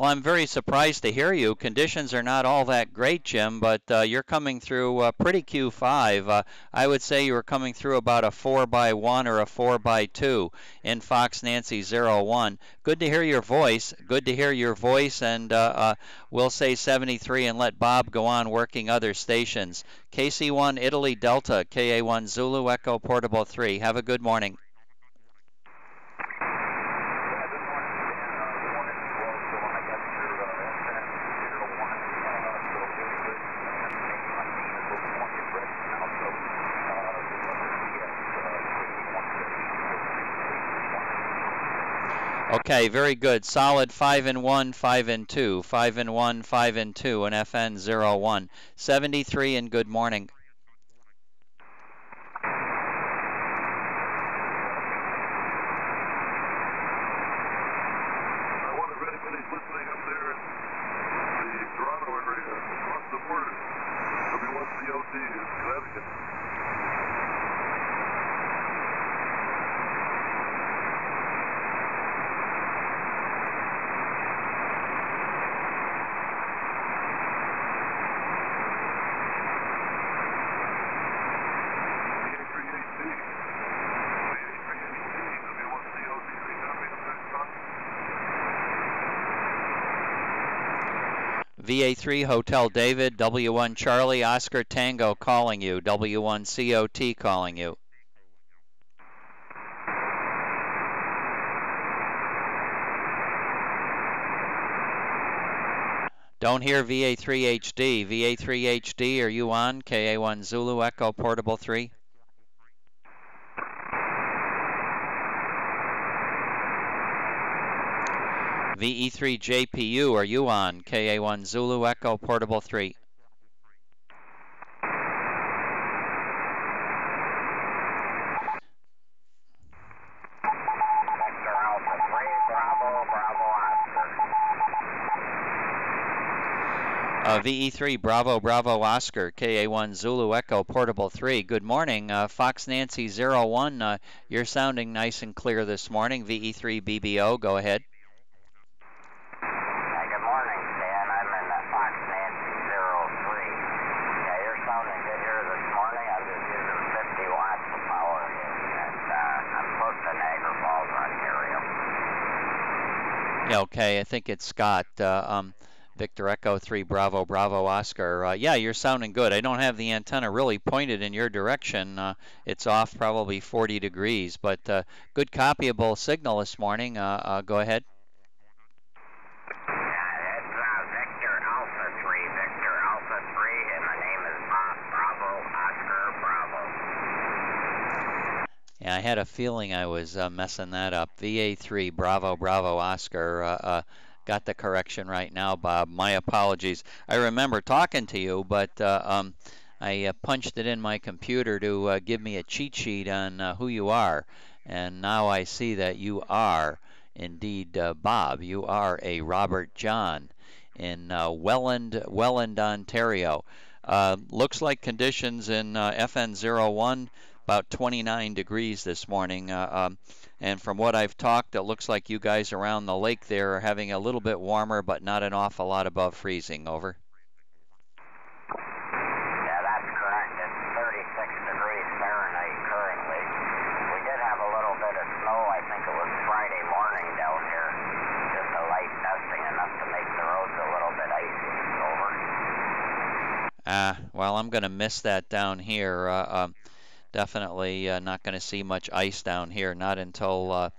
Well, I'm very surprised to hear you. Conditions are not all that great, Jim, but you're coming through pretty Q5. I would say you were coming through about a 4x1 or a 4x2 in Fox Nancy 01. Good to hear your voice. Good to hear your voice, and we'll say 73 and let Bob go on working other stations. KC1 Italy Delta, KA1 Zulu Echo Portable 3. Have a good morning. Okay, very good. Solid 5-1, 5-2, 5-1, 5-2, and FN01. 73 and good morning. I wonder if anybody's listening up there in the Toronto area across the border. W1COT in Connecticut. VA3 Hotel David, W1 Charlie Oscar Tango calling you, W1 COT calling you. Don't hear VA3 HD. VA3 HD, are you on? KA1 Zulu Echo Portable 3. VE3 JPU, are you on? KA1 Zulu Echo Portable 3. Vector Alpha 3, Bravo, Bravo Oscar. VE3 Bravo, Bravo Oscar, KA1 Zulu Echo Portable 3. Good morning. Fox Nancy 01, you're sounding nice and clear this morning. VE3 BBO, go ahead. Yeah, okay, I think it's Scott. Victor Echo 3 Bravo Bravo Oscar. Yeah, you're sounding good. I don't have the antenna really pointed in your direction. It's off probably 40 degrees, but good copyable signal this morning. Go ahead. It's Victor Alpha 3, Victor Alpha 3, and my name is Bob Bravo Oscar Bravo. Yeah, I had a feeling I was messing that up. VA3 Bravo Bravo Oscar. Got the correction right now, Bob. My apologies. I remember talking to you, but I punched it in my computer to give me a cheat sheet on who you are. And now I see that you are indeed Bob. You are a Robert John in Welland, Ontario. Looks like conditions in FN01 about 29 degrees this morning. And from what I've talked, it looks like you guys around the lake there are having a little bit warmer, but not an awful lot above freezing. Over. Yeah, that's correct. It's 36 degrees Fahrenheit currently. We did have a little bit of snow. I think it was Friday morning down here. Just a light dusting, enough to make the roads a little bit icy. Over. Well, I'm going to miss that down here. Definitely not going to see much ice down here, not until,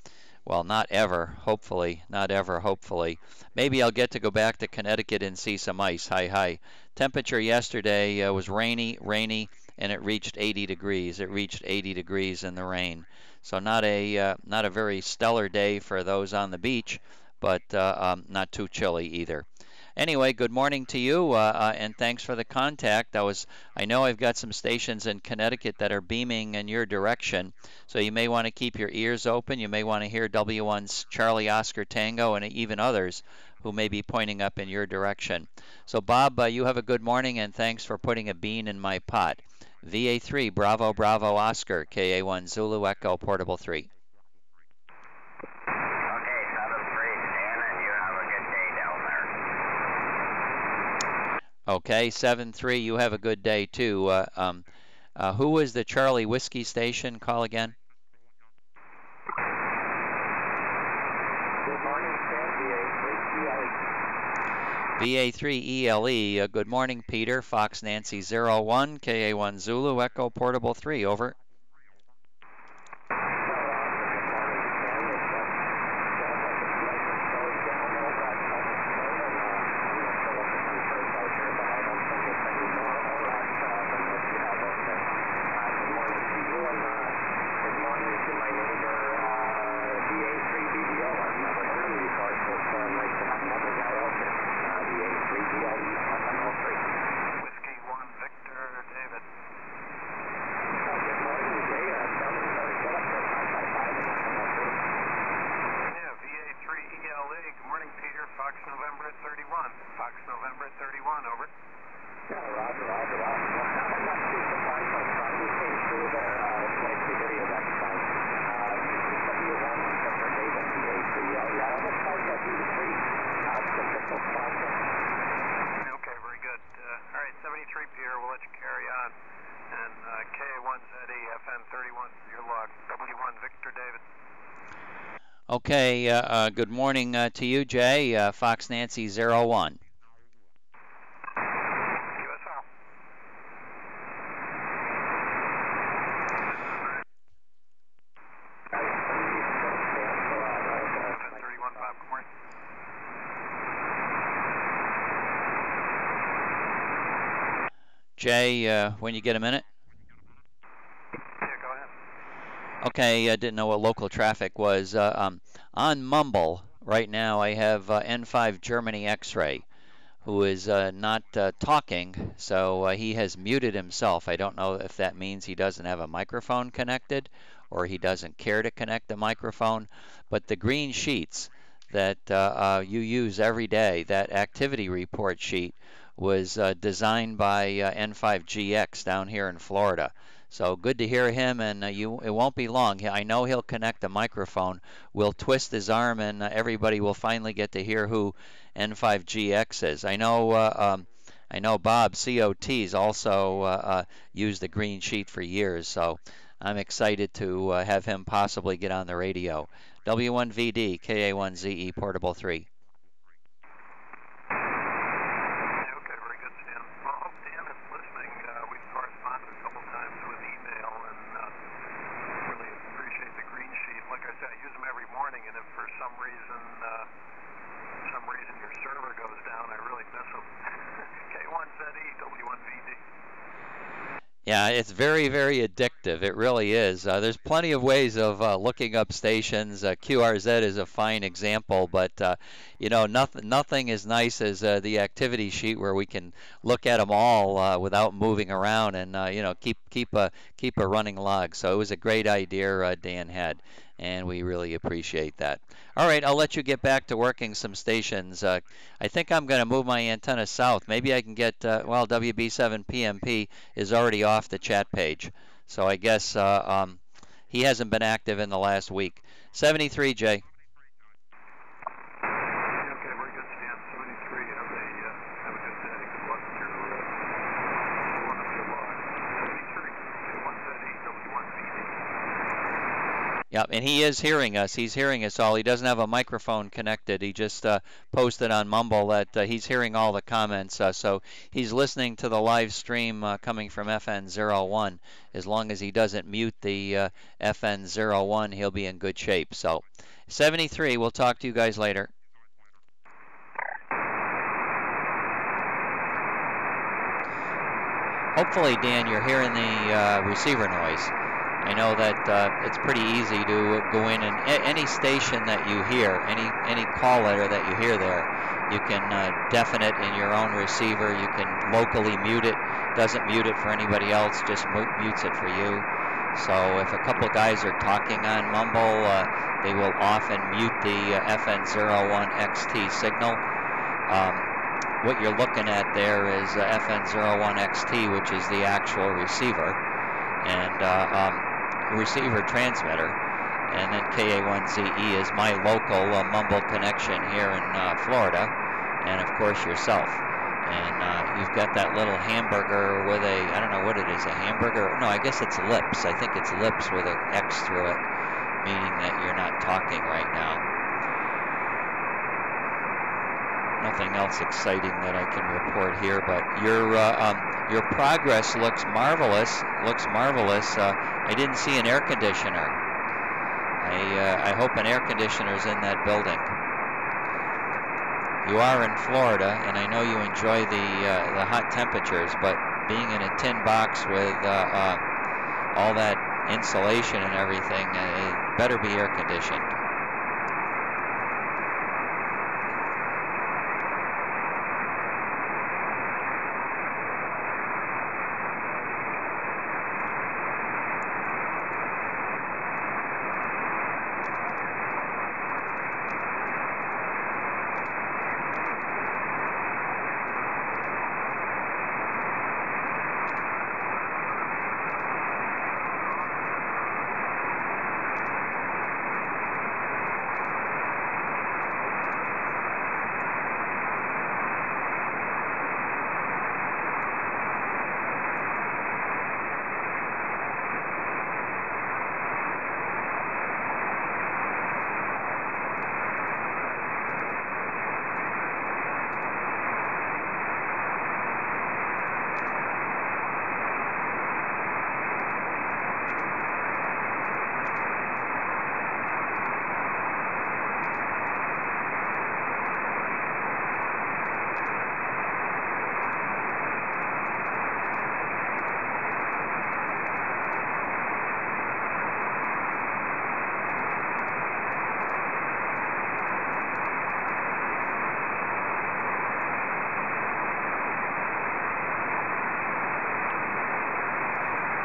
well, not ever, hopefully, not ever, hopefully. Maybe I'll get to go back to Connecticut and see some ice. Hi. Temperature yesterday was rainy, and it reached 80 degrees. It reached 80 degrees in the rain. So not a very stellar day for those on the beach, but not too chilly either. Anyway, good morning to you, and thanks for the contact. I know I've got some stations in Connecticut that are beaming in your direction, so you may want to keep your ears open. You may want to hear W1's Charlie Oscar Tango and even others who may be pointing up in your direction. So, Bob, you have a good morning, and thanks for putting a bean in my pot. VA3 Bravo Bravo Oscar, KA1 Zulu Echo Portable 3. Okay, 7-3, Stan, and you have a good day down there. Okay, 7-3. You have a good day too. Who was the Charlie Whiskey station? Call again. Good morning, Sam. VA3ELE. Good morning, Peter. Fox Nancy 01, KA1 Zulu, Echo Portable 3. Over. Okay, good morning to you, Jay. Fox Nancy 01. Jay, when you get a minute. Okay, I didn't know what local traffic was. On Mumble, right now I have N5 Germany X-Ray, who is not talking, so he has muted himself. I don't know if that means he doesn't have a microphone connected or he doesn't care to connect the microphone. But the green sheets that you use every day, that activity report sheet, was designed by N5GX down here in Florida. So good to hear him, and it won't be long. I know he'll connect the microphone. We'll twist his arm, and everybody will finally get to hear who N5GX is. I know Bob COT's also used the green sheet for years, so I'm excited to have him possibly get on the radio. W1VD, KA1ZE, Portable 3. Yeah, it's very, very addictive. It really is. There's plenty of ways of looking up stations. QRZ is a fine example, but you know, nothing as nice as the activity sheet where we can look at them all without moving around and you know, keep a running log. So it was a great idea Dan had, and we really appreciate that. All right, I'll let you get back to working some stations. I think I'm going to move my antenna south. Maybe I can get, well, WB7PMP is already off the chat page. So I guess he hasn't been active in the last week. 73, Jay. Yeah, and he is hearing us. He's hearing us all. He doesn't have a microphone connected. He just posted on Mumble that he's hearing all the comments. So he's listening to the live stream coming from FN01. As long as he doesn't mute the FN01, he'll be in good shape. So 73, we'll talk to you guys later. Hopefully, Dan, you're hearing the receiver noise. I know that it's pretty easy to go in and any station that you hear, any call letter that you hear there, you can deafen it in your own receiver. You can locally mute it. Doesn't mute it for anybody else, just mutes it for you. So if a couple guys are talking on Mumble, they will often mute the FN01XT signal. What you're looking at there is FN01XT, which is the actual receiver, and receiver transmitter, and then KA1ZE is my local Mumble connection here in Florida, and of course yourself. And you've got that little hamburger with a, I don't know what it is, a hamburger? No, I guess it's lips. I think it's lips with an X through it, meaning that you're not talking right now. Nothing else exciting that I can report here, but your progress looks marvelous. I didn't see an air conditioner. I hope an air conditioner is in that building. You are in Florida, and I know you enjoy the hot temperatures, but being in a tin box with all that insulation and everything, it better be air conditioned.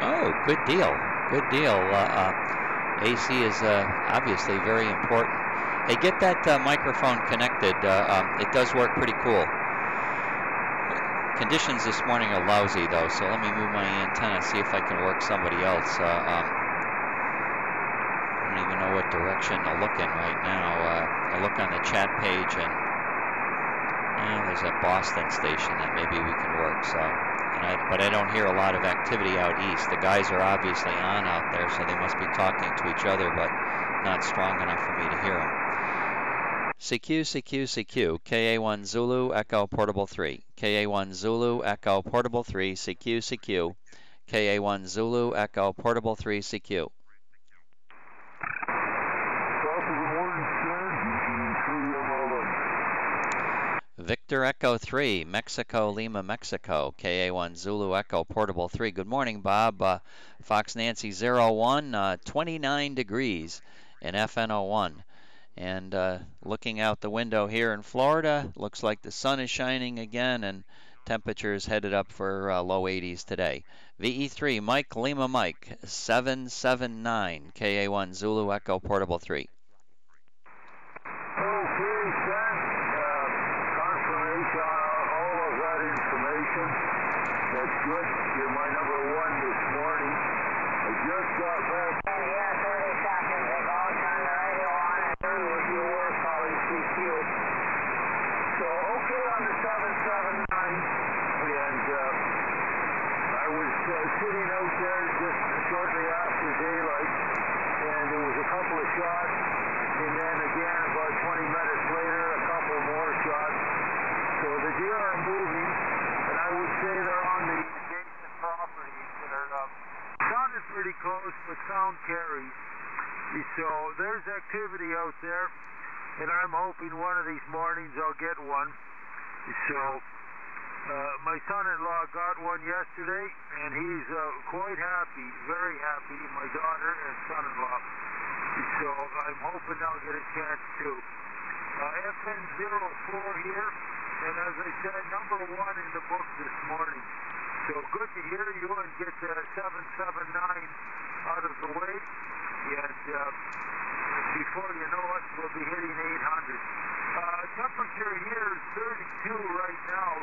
Oh, good deal. Good deal. AC is obviously very important. Hey, get that microphone connected. It does work pretty cool. Conditions this morning are lousy, though, so let me move my antenna, see if I can work somebody else. I don't even know what direction to look in right now. I look on the chat page, and there's a Boston station that maybe we can work. So, but I don't hear a lot of activity out east. The guys are obviously on out there, so they must be talking to each other, but not strong enough for me to hear them. CQ, CQ, CQ, KA1 Zulu, Echo Portable 3. KA1 Zulu, Echo Portable 3, CQ, CQ. KA1 Zulu, Echo Portable 3, CQ. Victor Echo 3, Mexico, Lima, Mexico. KA1 Zulu, Echo Portable 3. Good morning, Bob. Fox Nancy 01, 29 degrees in FNO1. And looking out the window here in Florida, looks like the sun is shining again, and temperatures headed up for low 80s today. VE3, Mike, Lima, Mike, 779, KA1 Zulu, Echo Portable 3. Sitting out there just shortly after daylight, and there was a couple of shots, and then again about 20 minutes later, a couple more shots. So the deer are moving, and I would say they're on the adjacent properties that are sounded pretty close, but sound carries. So there's activity out there, and I'm hoping one of these mornings I'll get one. So my son-in-law got one yesterday, and he's quite happy, very happy, my daughter and son-in-law. So I'm hoping I'll get a chance too. FN04 here, and as I said, number 1 in the book this morning. So good to hear you and get 779 out of the way, and before you know it, we'll be hitting 800. Temperature here is 32 right now,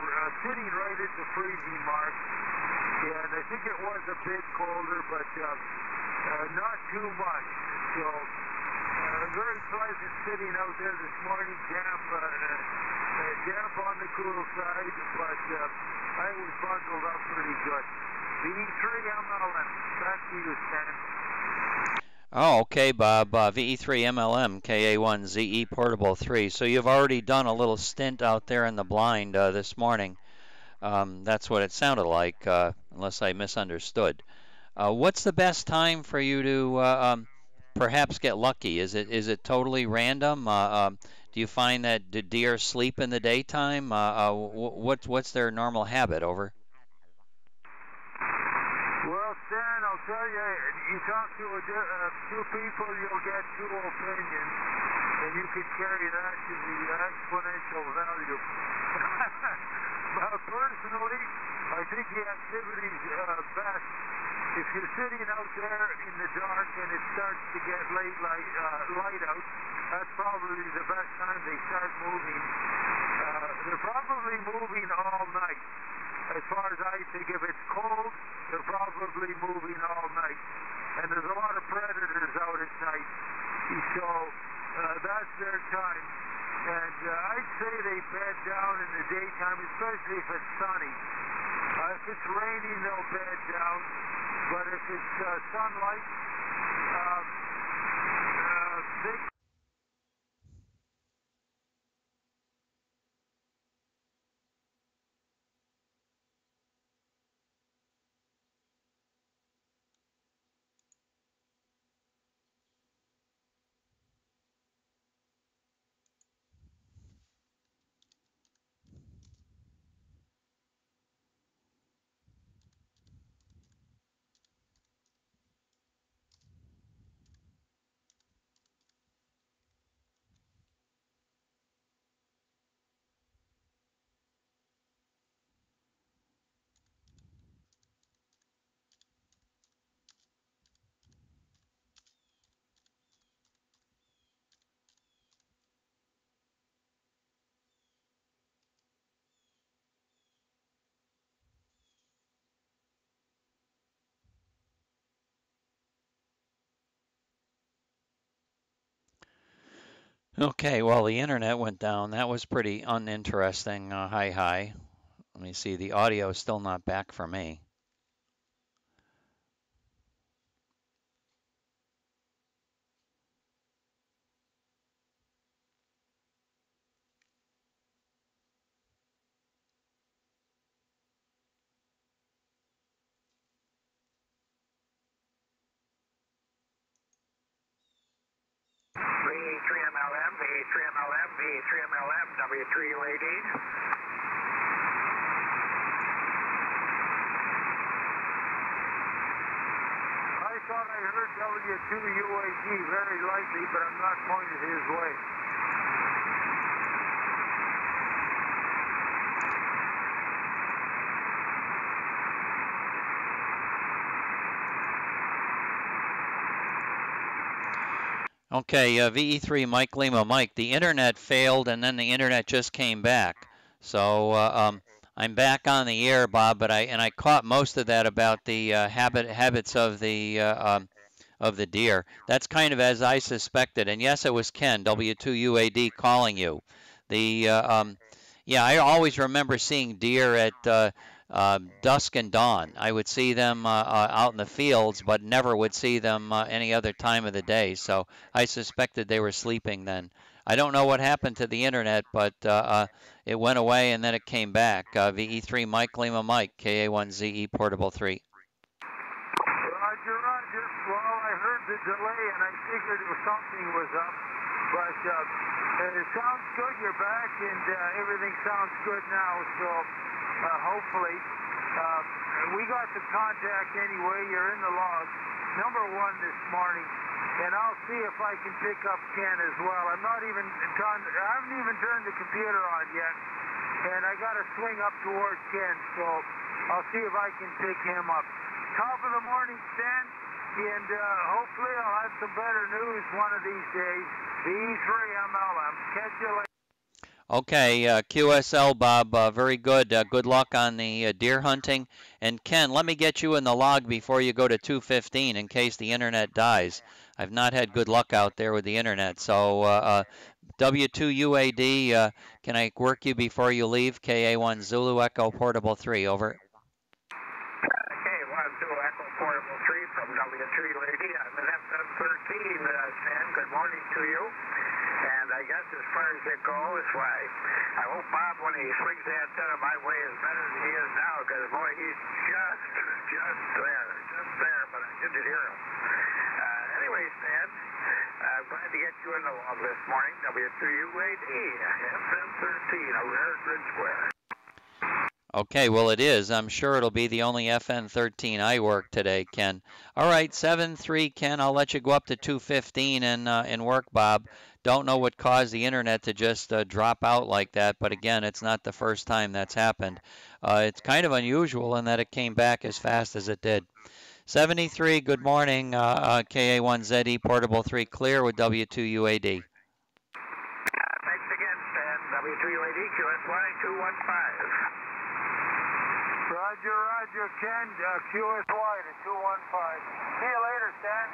sitting right at the freezing mark, and I think it was a bit colder, but not too much. So very pleasant sitting out there this morning, damp damp on the cool side, but I was bundled up pretty good. VE3MLM. Back to you, Stan. Oh, okay, Bob. VE3MLM KA1ZE Portable 3. So you've already done a little stint out there in the blind this morning. That's what it sounded like, unless I misunderstood. What's the best time for you to perhaps get lucky? Is it totally random? Do you find that the deer sleep in the daytime? What's their normal habit? Over. Well, Stan, I'll tell you, you talk to two people, you'll get two opinions, and you can carry that to the exponential value. Personally, I think the activity's best if you're sitting out there in the dark and it starts to get light out. That's probably the best time they start moving. They're probably moving all night. As far as I think, if it's cold, they're probably moving all night. And there's a lot of predators out at night. So that's their time. And I'd say they bed down in the daytime, especially if it's sunny. If it's raining, they'll bed down. But if it's sunlight, they... Okay, well, the internet went down. That was pretty uninteresting. Hi. Let me see. The audio is still not back for me. VE3MLM, VE3MLM, VE3MLM, W3UAD. I thought I heard W2UAD very lightly, but I'm not pointed his way. Okay, VE3 Mike Lima Mike. The internet failed, and then the internet just came back. So I'm back on the air, Bob. But I caught most of that about the habits of the deer. That's kind of as I suspected. And yes, it was Ken W2UAD calling you. Yeah, I always remember seeing deer at dusk and dawn. I would see them out in the fields, but never would see them any other time of the day. So I suspected they were sleeping then. I don't know what happened to the internet, but it went away and then it came back. VE3 Mike Lima Mike, KA1ZE Portable 3. Roger. Well, I heard the delay and I figured something was up. But it sounds good. You're back and everything sounds good now. So hopefully we got the contact anyway. You're in the log. Number 1 this morning. And I'll see if I can pick up Ken as well. I haven't even turned the computer on yet. And I got to swing up towards Ken. So I'll see if I can pick him up. Top of the morning, Stan. And hopefully I'll have some better news one of these days. VE3MLM. Catch you later. Okay, QSL, Bob, very good. Good luck on the deer hunting. And Ken, let me get you in the log before you go to 215 in case the internet dies. I've not had good luck out there with the internet. So W2UAD, can I work you before you leave? KA1 Zulu Echo Portable 3, over. KA1 Zulu Echo Portable 3 from W2UAD. I'm in FM13, Sam. Good morning to you. And I guess as far as it goes, why, I hope Bob, when he swings the antenna my way, is better than he is now, because, boy, he's just there, but I didn't hear him. Anyway, Stan, I'm glad to get you in the log this morning. W2UAD, FM13, a rare grid square. Okay, well, it is. I'm sure it'll be the only FN13 I work today, Ken. All right, 7-3, Ken. I'll let you go up to 215 and work, Bob. Don't know what caused the internet to just drop out like that, but again, it's not the first time that's happened. It's kind of unusual in that it came back as fast as it did. 73, good morning, KA1ZE, Portable 3 clear with W2UAD. Thanks again, Stan. W2UAD, QSY 215. Roger, Ken. QSY to 215. See you later, Stan.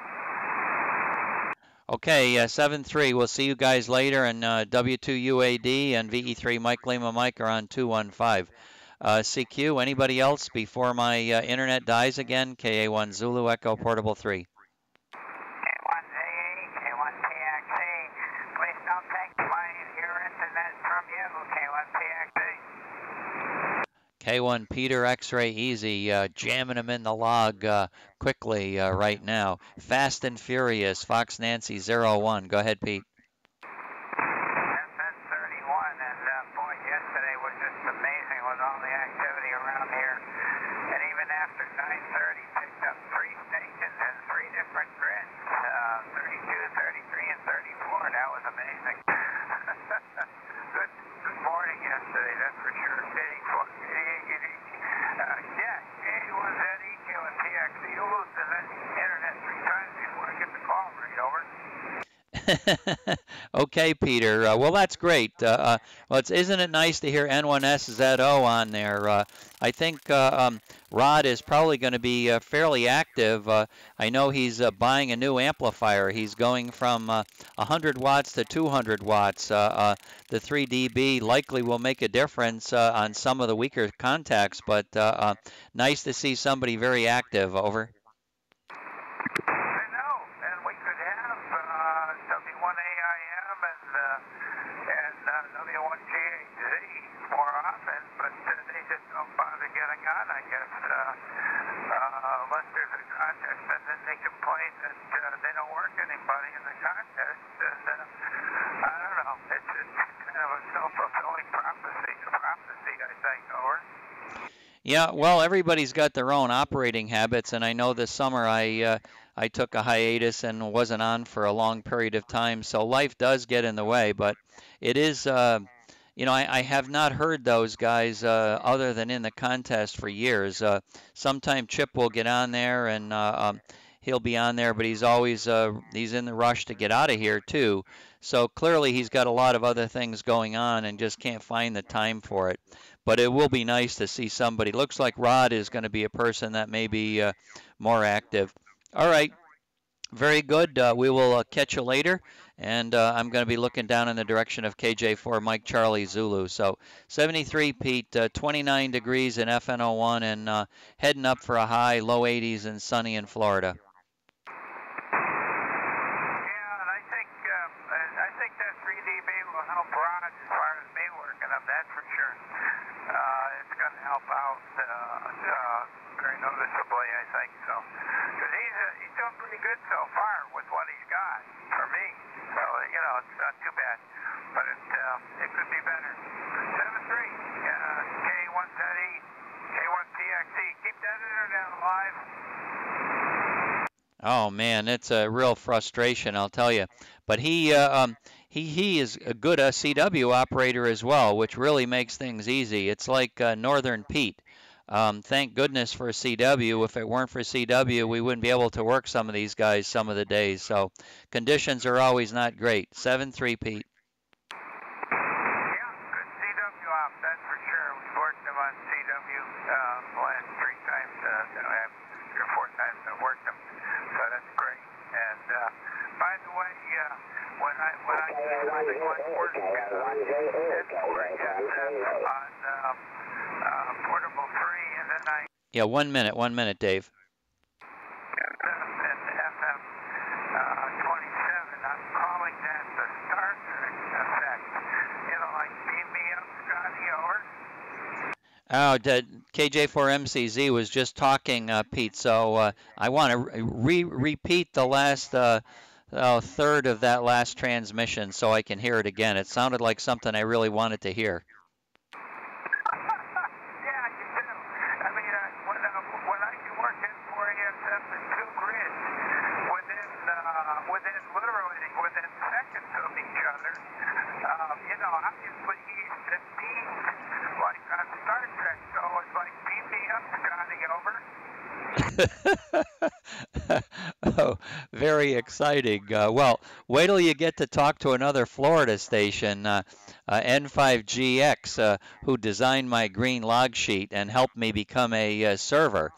Okay, 7-3. We'll see you guys later, and W2UAD and VE3 Mike Lima Mike are on 215. CQ, anybody else before my internet dies again? KA1 Zulu Echo Portable 3. K1ZE, K1PXE. Please don't take your internet from you, K1PXE. K1 Peter X-Ray Easy, jamming him in the log quickly right now. Fast and Furious, Fox Nancy 01. Go ahead, Pete. FN31, and boy, yesterday was just amazing with all the activity around here. And even after 9:30, picked up 3 stations and 3 different grids, 32, 33, and 34. That was amazing. Good morning yesterday, that's for sure. K1ZE, K1PXE, you lose the internet 3 times before I get the call rate, over. Okay, Peter. Well, that's great. Well, isn't it nice to hear N1SZO on there? I think Rod is probably going to be fairly active. I know he's buying a new amplifier. He's going from 100 watts to 200 watts. The 3 dB likely will make a difference on some of the weaker contacts, but nice to see somebody very active, over. Yeah, well, everybody's got their own operating habits, and I know this summer I took a hiatus and wasn't on for a long period of time, so life does get in the way, but it is, you know, I have not heard those guys other than in the contest for years. Sometime Chip will get on there, and he'll be on there, but he's always he's in the rush to get out of here too. So clearly he's got a lot of other things going on and just can't find the time for it. But it will be nice to see somebody. Looks like Rod is going to be a person that may be more active. All right. Very good. We will catch you later. And I'm going to be looking down in the direction of KJ4 Mike Charlie Zulu. So 73, Pete, 29 degrees in FN01 and heading up for a high, low 80s and sunny in Florida. Oh man, it's a real frustration, I'll tell you. But he is a good CW operator as well, which really makes things easy. It's like Northern Pete. Thank goodness for CW. If it weren't for CW, we wouldn't be able to work some of these guys some of the days. So conditions are always not great. 7-3, Pete. Yeah, Yeah, 1 minute, 1 minute, Dave. And FM 27, I'm calling that the Star Trek effect. You know, like beam me up, Scotty, over. Oh, KJ4MCZ was just talking, Pete, so I want to repeat the last third of that last transmission so I can hear it again. It sounded like something I really wanted to hear. Yeah, you do. I mean, when I can work in 4 ASF and 2 grids within literally within seconds of each other, you know, obviously he's beamed like on Star Trek, so it's like beam me up, Scotty, over. Oh, very exciting. Well, wait till you get to talk to another Florida station, N5GX, who designed my green log sheet and helped me become a server.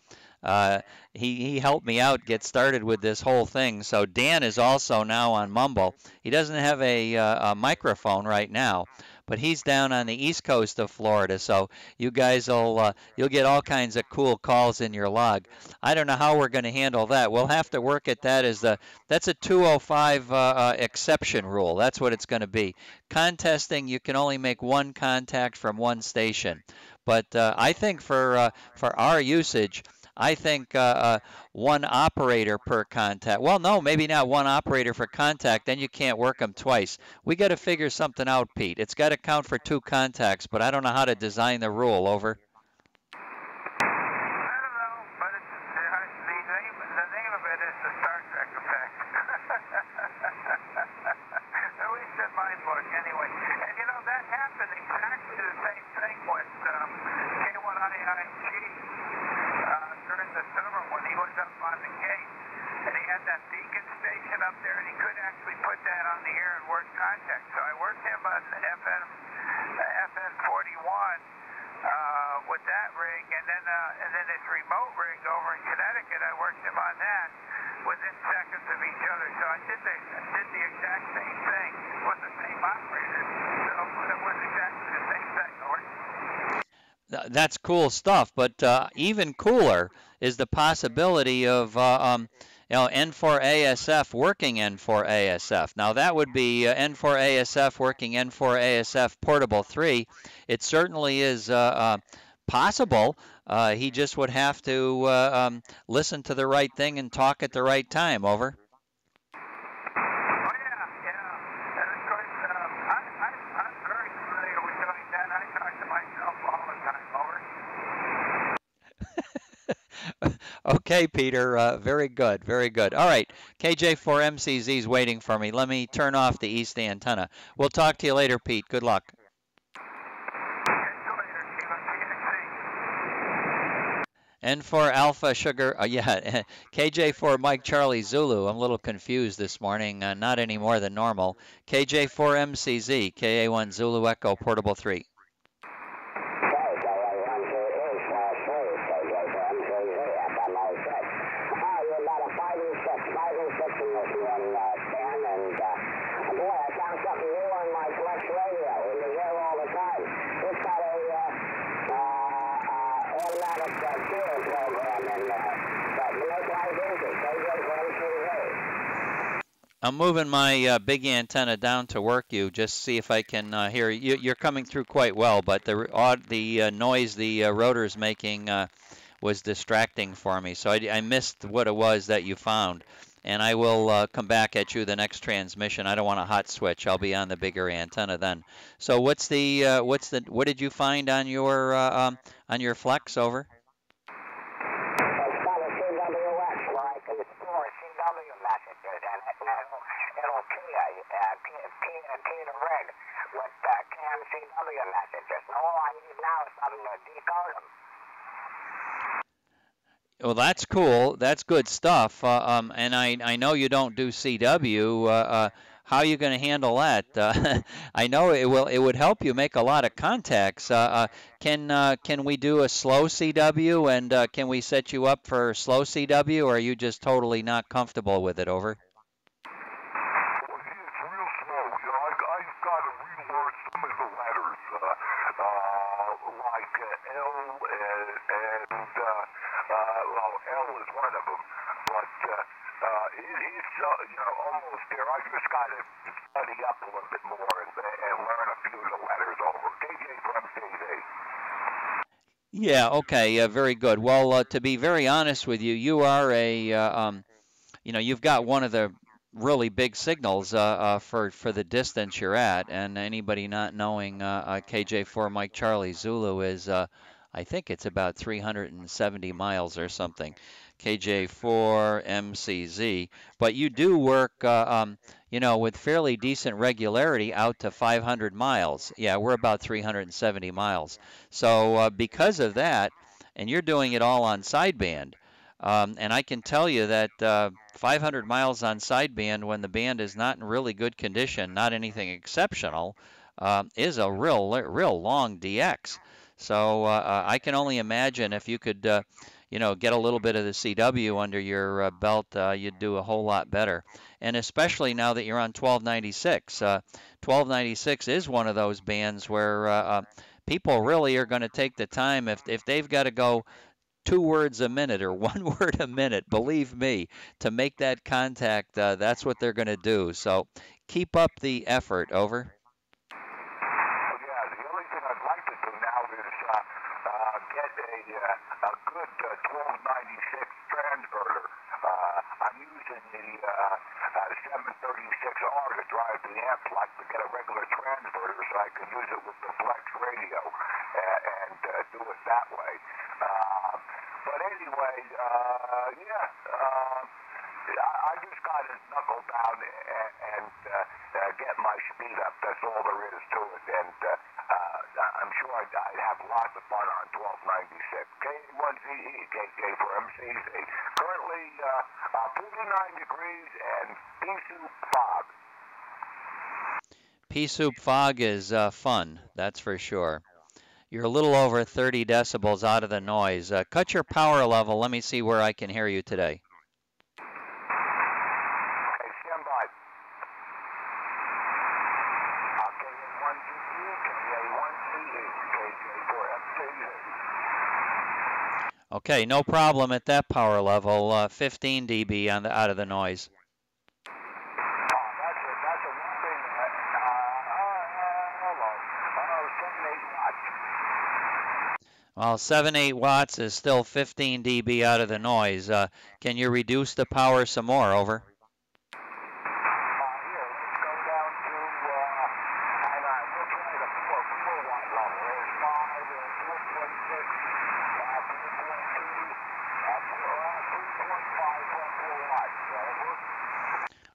He helped me out get started with this whole thing. So Dan is also now on Mumble. He doesn't have a microphone right now, but he's down on the east coast of Florida. So you guys will you'll get all kinds of cool calls in your log. I don't know how we're going to handle that. We'll have to work at that as that's a 205 exception rule. That's what it's going to be. Contesting, you can only make one contact from one station. But I think for our usage, I think one operator per contact. Well, no, maybe not one operator for contact. Then you can't work them twice. We got to figure something out, Pete. It's got to count for 2 contacts, but I don't know how to design the rule. Over. I don't know, but it's, the name of it is the Star Trek effect. At least in my book, anyway. And you know, that happened exactly the same thing with K1IIG during the summer when he was up on the gate. And he had that beacon station up there, and he could actually put that on the air and work contact. So I worked him on the FN 41. With that rig, and then his remote rig over in Connecticut, I worked him on that within seconds of each other. So I did the exact same thing with the same operator. So it was exactly the same thing. That's cool stuff, but even cooler is the possibility of N4ASF working N4ASF. Now that would be N4ASF working N4ASF portable 3. It certainly is possible. He just would have to listen to the right thing and talk at the right time. Over. Oh yeah. And of course, I'm very familiar with doing that. I talk to myself all the time. Over. Okay, Peter. Very good. Very good. All right. KJ4MCZ is waiting for me. Let me turn off the east antenna. We'll talk to you later, Pete. Good luck. N4 Alpha Sugar, yeah, KJ4 Mike Charlie Zulu. I'm a little confused this morning, not any more than normal. KJ4 MCZ, KA1 Zulu Echo Portable 3. I'm moving my big antenna down to work you, just see if I can hear you. You're coming through quite well, but the noise the rotor's making was distracting for me, so I missed what it was that you found. And I will come back at you the next transmission. I don't want a hot switch. I'll be on the bigger antenna then. So what did you find on your flex? Over? Well, that's cool. That's good stuff. And I know you don't do CW. How are you going to handle that? I know it would help you make a lot of contacts. Can we do a slow CW, and can we set you up for slow CW, or are you just totally not comfortable with it? Over. L is one of them. But he's almost there. I just got to study up a little bit more and learn a few of the letters over. KJ from MCZ. Yeah, okay, very good. Well, to be very honest with you, you are you've got one of the really big signals for the distance you're at, and anybody not knowing KJ4 Mike Charlie Zulu is, I think it's about 370 miles or something, KJ4 MCZ. But you do work, with fairly decent regularity out to 500 miles. Yeah, we're about 370 miles. So because of that, and you're doing it all on sideband. And I can tell you that 500 miles on sideband when the band is not in really good condition, not anything exceptional, is a real long DX. So I can only imagine if you could, get a little bit of the CW under your belt, you'd do a whole lot better. And especially now that you're on 1296. 1296 is one of those bands where people really are going to take the time if they've got to go 2 words a minute or 1 word a minute, believe me, to make that contact, that's what they're going to do. So keep up the effort. Over. Well, yeah, the only thing I'd like to do now is get a good 1296 transverter. I'm using the 736R to drive the amp like to get a regular transverter so I can use it with the Flex radio and do it that way. But anyway, I just got to knuckle down and get my speed up. That's all there is to it. And I'm sure I'd have lots of fun on 1296. K1ZE, KK for MCZ. Currently 49 degrees and pea soup fog. Pea soup fog is fun, that's for sure. You're a little over 30 decibels out of the noise. Cut your power level. Let me see where I can hear you today. Okay, stand by. Okay, no problem at that power level. 15 dB out of the noise. Well, 7-8 watts is still 15 dB out of the noise. Can you reduce the power some more? Over.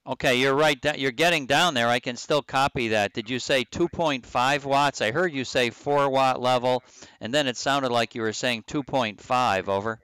Okay, you're right. You're getting down there. I can still copy that. Did you say 2.5 watts? I heard you say 4 watt level, and then it sounded like you were saying 2.5. Over.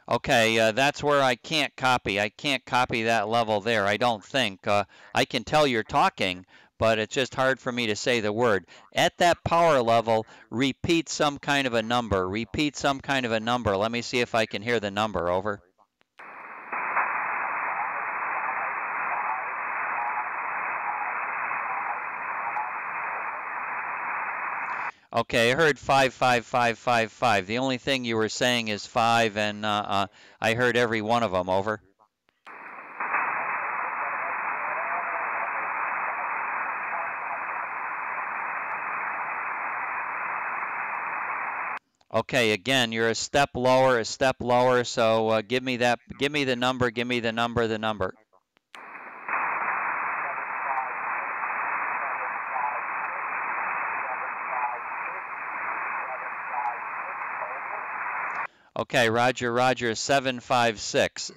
Okay, that's where I can't copy. I can't copy that level there, I don't think. I can tell you're talking, but it's just hard for me to say the word. At that power level, repeat some kind of a number. Repeat some kind of a number. Let me see if I can hear the number. Over. Okay, I heard 55555. The only thing you were saying is 5, and I heard every one of them. Over. Okay, again, you're a step lower. So give me that. Give me the number. Give me the number. The number. Okay, Roger, 756.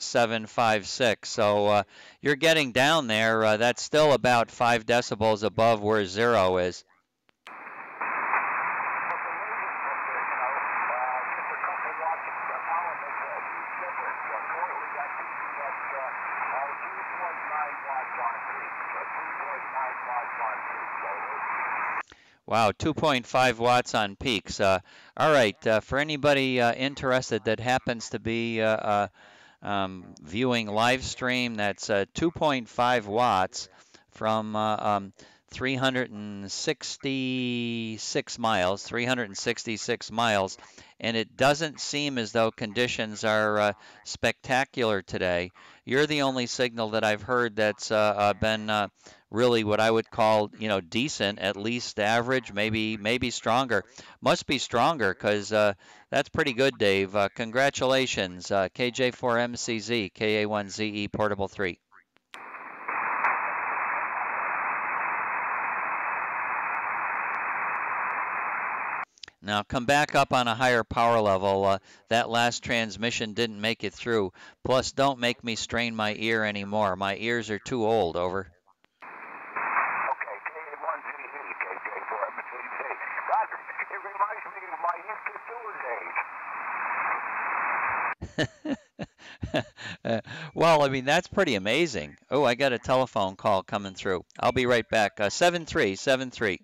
So you're getting down there. That's still about 5 decibels above where 0 is. Wow, 2.5 watts on peaks. All right, for anybody interested that happens to be viewing live stream, that's 2.5 watts from 366 miles, and it doesn't seem as though conditions are spectacular today. You're the only signal that I've heard that's been really what I would call, you know, decent, at least average, maybe stronger. Must be stronger because that's pretty good, Dave. Congratulations, KJ4MCZ, KA1ZE Portable 3. Now come back up on a higher power level. That last transmission didn't make it through. Plus, don't make me strain my ear anymore. My ears are too old. Over. Okay, KA1ZE, KJ4MCZ. God, it reminds me of my Insta days. Well, I mean, that's pretty amazing. Oh, I got a telephone call coming through. I'll be right back. 7373.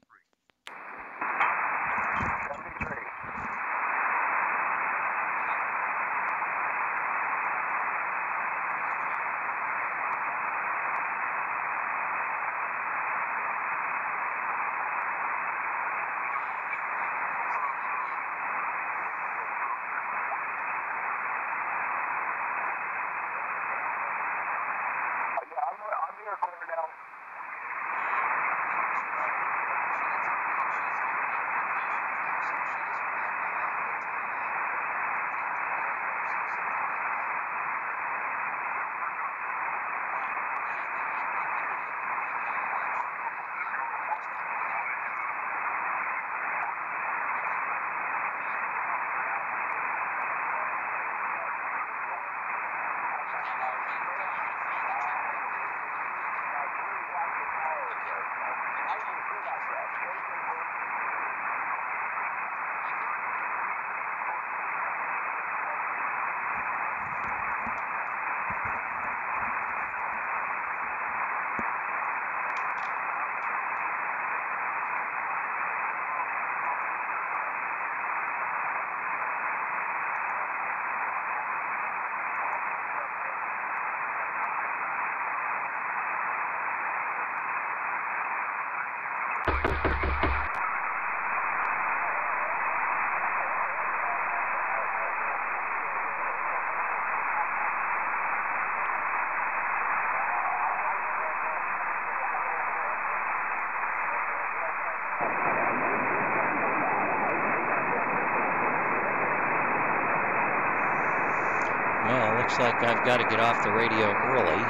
Looks like I've got to get off the radio early.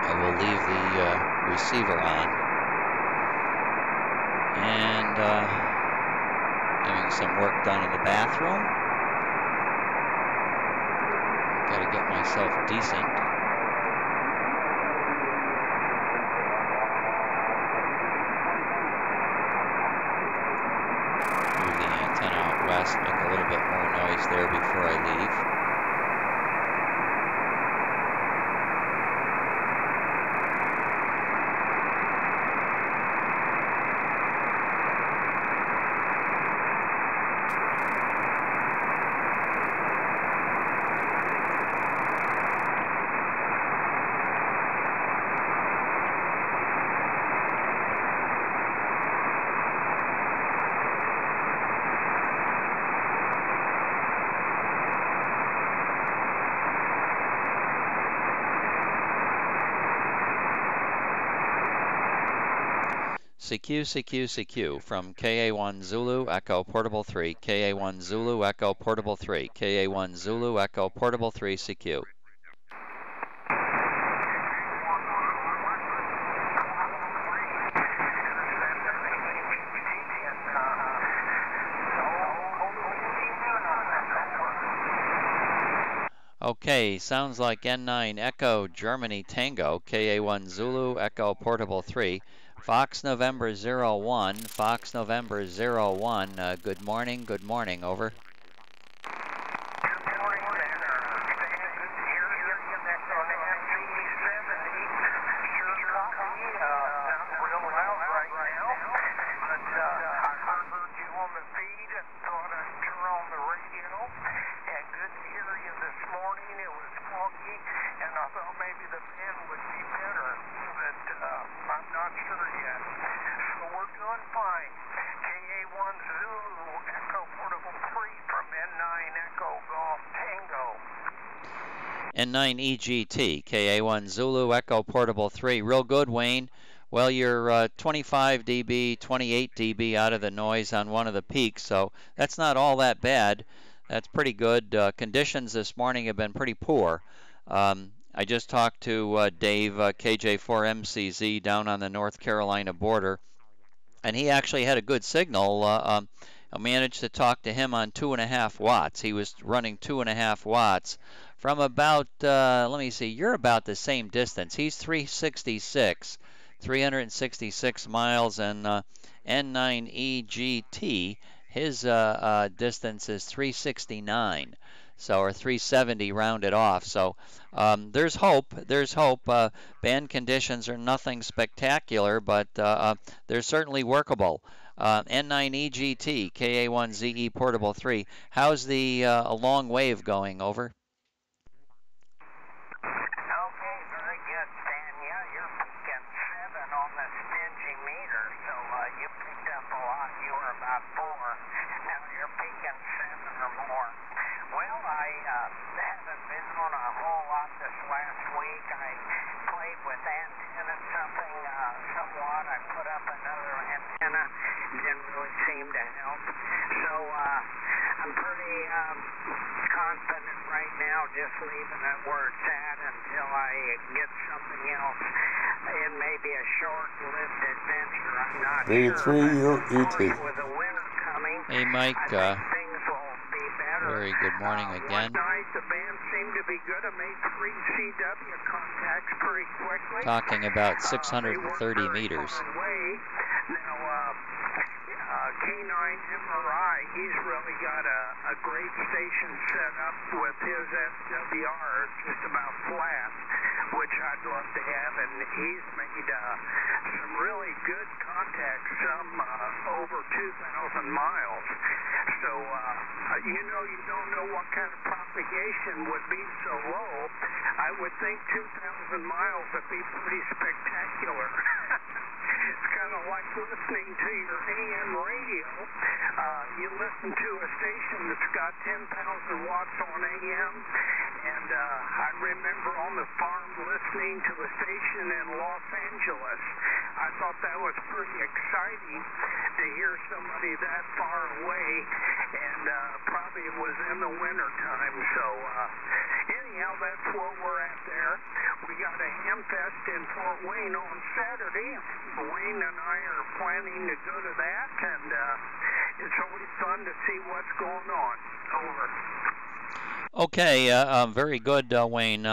I will leave the receiver on. And having some work done in the bathroom. Got to get myself decent. Move the antenna out west, make a little bit more noise there before I leave. CQ from KA1 Zulu Echo Portable 3, KA1 Zulu Echo Portable 3, KA1 Zulu Echo Portable 3 CQ. Okay, sounds like N9 Echo Germany Tango, KA1 Zulu Echo Portable 3. Fox November 01, Fox November 01, good morning, over. Good morning there. Good to hear you. That's on NG70. Your copy sounds real loud right now. N9EGT, KA1 Zulu Echo Portable 3. Real good, Wayne. Well, you're 25 dB, 28 dB out of the noise on one of the peaks, so that's not all that bad. That's pretty good. Conditions this morning have been pretty poor. I just talked to Dave, KJ4MCZ, down on the North Carolina border, and he actually had a good signal. I managed to talk to him on 2.5 watts. He was running 2.5 watts from about, let me see, you're about the same distance. He's 366 miles, and N9EGT, his distance is 369. So, or 370 rounded off. So there's hope. There's hope. Band conditions are nothing spectacular, but they're certainly workable. N9EGT, KA1ZE Portable 3. How's the long wave going? Over. Okay, very good, Stan. Yeah, you're peaking 7 on the stingy meter, so you picked up a lot. You were about 4. Now you're peaking 7 or more. Well, I haven't been on a whole lot this last week. I played with antenna somewhat. I put up another antenna. Didn't really seem to help. So I'm pretty confident right now, just leaving it where it's at until I get something else. It may be a short-lived adventure. I'm not VA3WV. With the winter coming, hey, Mike. things will be better. Very good morning again. One night the band seemed to be good. I made 3 CW contacts pretty quickly. Talking about 630 meters. Now, K9 MRI, he's really got a great station set up with his SWR just about flat, which I'd love to have, and he's made some really good contacts, some over 2,000 miles. So, you don't know what kind of propagation would be so low. I would think 2,000 miles would be pretty spectacular. It's kind of like listening to your AM radio. You listen to a station that's got 10,000 watts on AM, and I remember on the farm listening to a station in Los Angeles. I thought that was pretty exciting to hear somebody that far away, and probably it was in the winter time. So anyhow, that's where we're at there. We got a Hamfest in Fort Wayne on Saturday. Wayne and I are planning to go to that, and it's always fun to see what's going on. Over. Okay, very good, Wayne.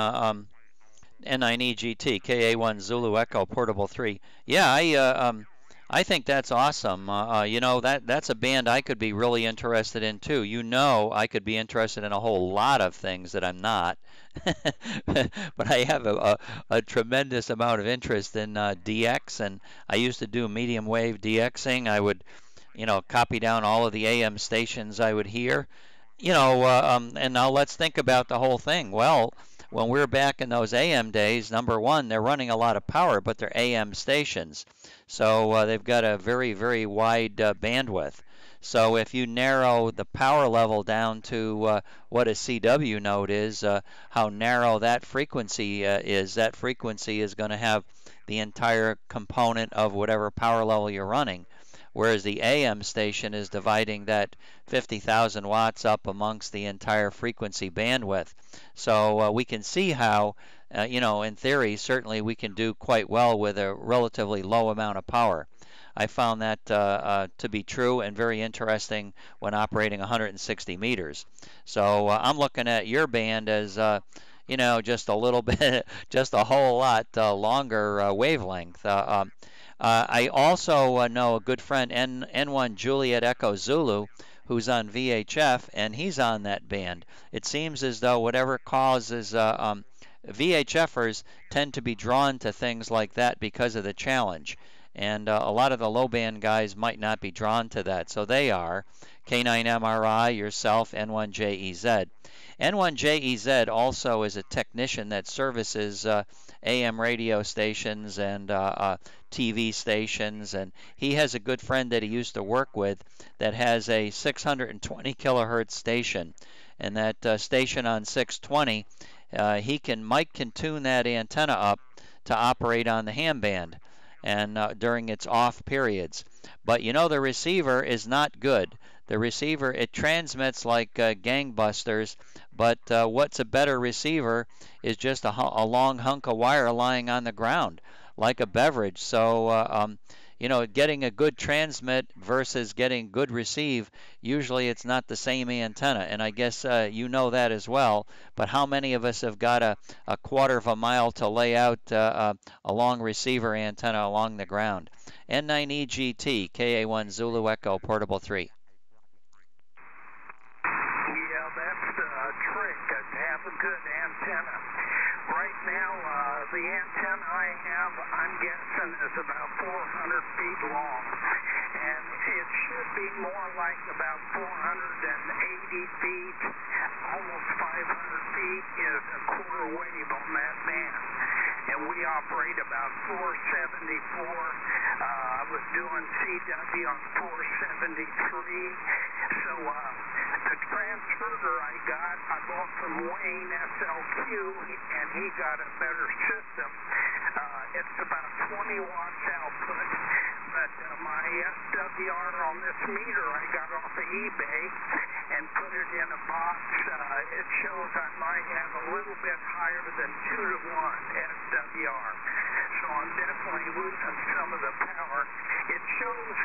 N9EGT, KA1 Zulu Echo Portable 3. Yeah, I think that's awesome. That's a band I could be really interested in too. I could be interested in a whole lot of things that I'm not. But I have a tremendous amount of interest in DX, and I used to do medium wave DXing. I would, copy down all of the AM stations I would hear. And now let's think about the whole thing. Well, when we're back in those AM days, number one, they're running a lot of power, but they're AM stations. So they've got a very, very wide bandwidth. So if you narrow the power level down to what a CW node is, how narrow that frequency is going to have the entire component of whatever power level you're running. Whereas the AM station is dividing that 50,000 watts up amongst the entire frequency bandwidth. So we can see how, in theory, certainly we can do quite well with a relatively low amount of power. I found that to be true and very interesting when operating 160 meters. So I'm looking at your band as, just a little bit, just a whole lot longer wavelength. I also know a good friend, N1 Juliet Echo Zulu, who's on VHF, and he's on that band. It seems as though whatever causes VHFers tend to be drawn to things like that because of the challenge. And a lot of the low band guys might not be drawn to that. So they are. K9MRI, yourself, N1JEZ. N1JEZ also is a technician that services AM radio stations and TV stations, and he has a good friend that he used to work with that has a 620 kilohertz station, and that station on 620 Mike can tune that antenna up to operate on the ham band and during its off periods. But you know, the receiver is not good. The receiver, it transmits like gangbusters, but what's a better receiver is just a long hunk of wire lying on the ground like a beverage. So you know, getting a good transmit versus getting good receive, usually it's not the same antenna. And I guess you know that as well. But how many of us have got a quarter of a mile to lay out a long receiver antenna along the ground? N9EGT, KA1 Zulu Echo, Portable 3. Yeah, that's a trick, to have a good antenna. Right now, the antenna I have, I'm guessing, is about 400 feet long. And it should be more like about 480 feet, almost 500 feet is a quarter wave on that band. And we operate about 474. I was doing CW on 473. So the transmitter I bought from Wayne SLQ, and he got a better system. It's about 20 watts output, but my SWR on this meter I got off of eBay and put it in a box. It shows I might have a little bit higher than 2 to 1 SWR. So I'm definitely losing some of the power. It shows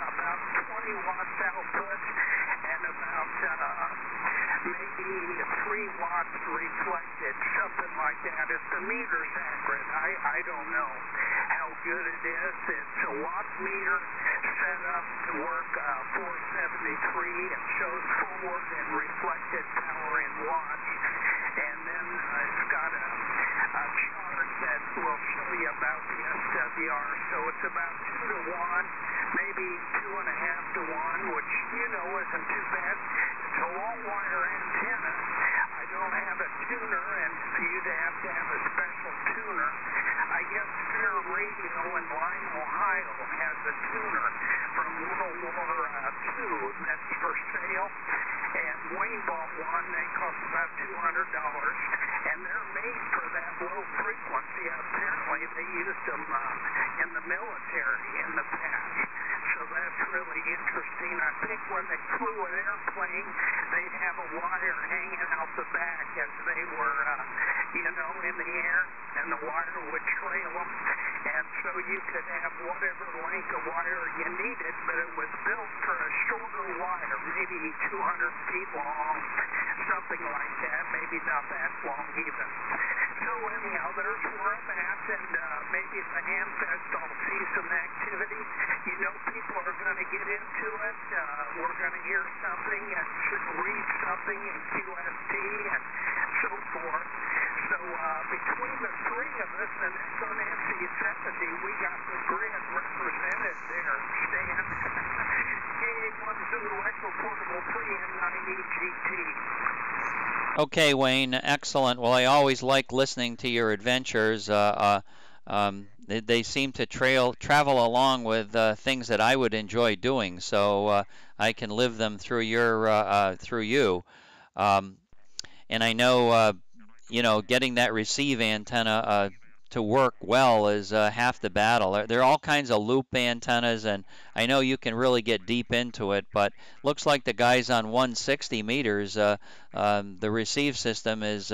about 20 watts output and about maybe 3 watts reflected, something like that. If the meter's accurate, I don't know how good it is. It's a watt meter set up to work 473. It shows forward and reflected power in watts. And then it's got a chart that will show you about the SWR. So it's about 2 to 1, maybe 2.5 to 1, which, you know, isn't too bad. It's a long wire antenna. I don't have a tuner, and you'd have to have a special tuner. I guess Fair Radio in Lime, Ohio has a tuner from World War II that's for sale. And Wayne bought one. They cost about $200, and they're made for that low frequency. Apparently, they used them in the military in the past. So that's really interesting. I think when they flew an airplane, they'd have a wire hanging out the back as they were, you know, in the air, and the wire would trail them. And so you could have whatever length of wire you needed, but it was built for a shorter wire, maybe 200 feet long, something like that, maybe not that long even. So anyhow, there's where I'm at, and maybe at the Ham Fest I'll see some activity. You know, people are going to get into it. We're going to hear something and read something in QST and so forth. So between the three of us and Echo Nancy 70, we got the grid represented there, Stan. KA1 Zulu Echo Portable 3 N9EGT. Okay, Wayne, excellent. Well, I always like listening to your adventures. They seem to travel along with things that I would enjoy doing, so I can live them through you. And I know, you know, getting that receive antenna to work well is half the battle. There are all kinds of loop antennas, and I know you can really get deep into it, but looks like the guys on 160 meters, the receive system is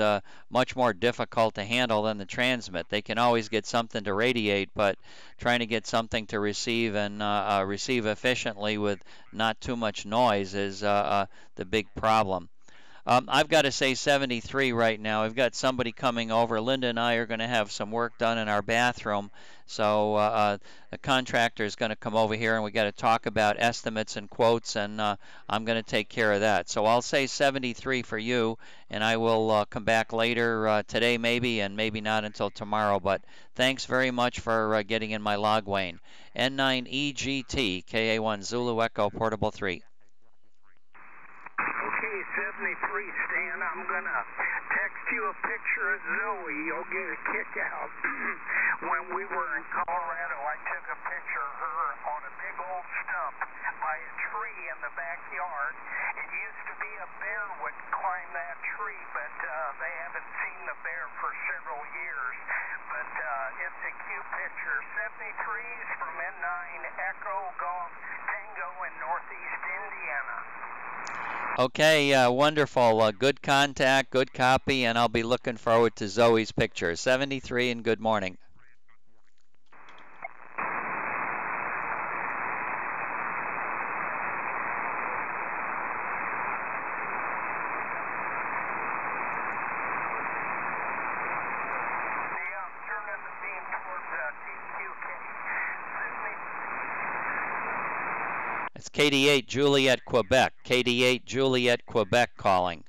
much more difficult to handle than the transmit. They can always get something to radiate, but trying to get something to receive and receive efficiently with not too much noise is the big problem. I've got to say 73 right now. I've got somebody coming over. Linda and I are going to have some work done in our bathroom. So the contractor is going to come over here, and we got to talk about estimates and quotes, and I'm going to take care of that. So I'll say 73 for you, and I will come back later today maybe, and maybe not until tomorrow. But thanks very much for getting in my log, Wayne. N9EGT, KA1 Zulu Echo, Portable 3. Okay, 73, Stan, I'm going to text you a picture of Zoe. You'll get a kick out. When we were in Colorado, I took a picture of her on a big old stump by a tree in the backyard. It used to be a bear would climb that tree, but they haven't seen the bear Okay, wonderful. Good contact, good copy, and I'll be looking forward to Zoe's picture. 73 and good morning. It's KD8 Juliet, Quebec. KD8 Juliet, Quebec calling.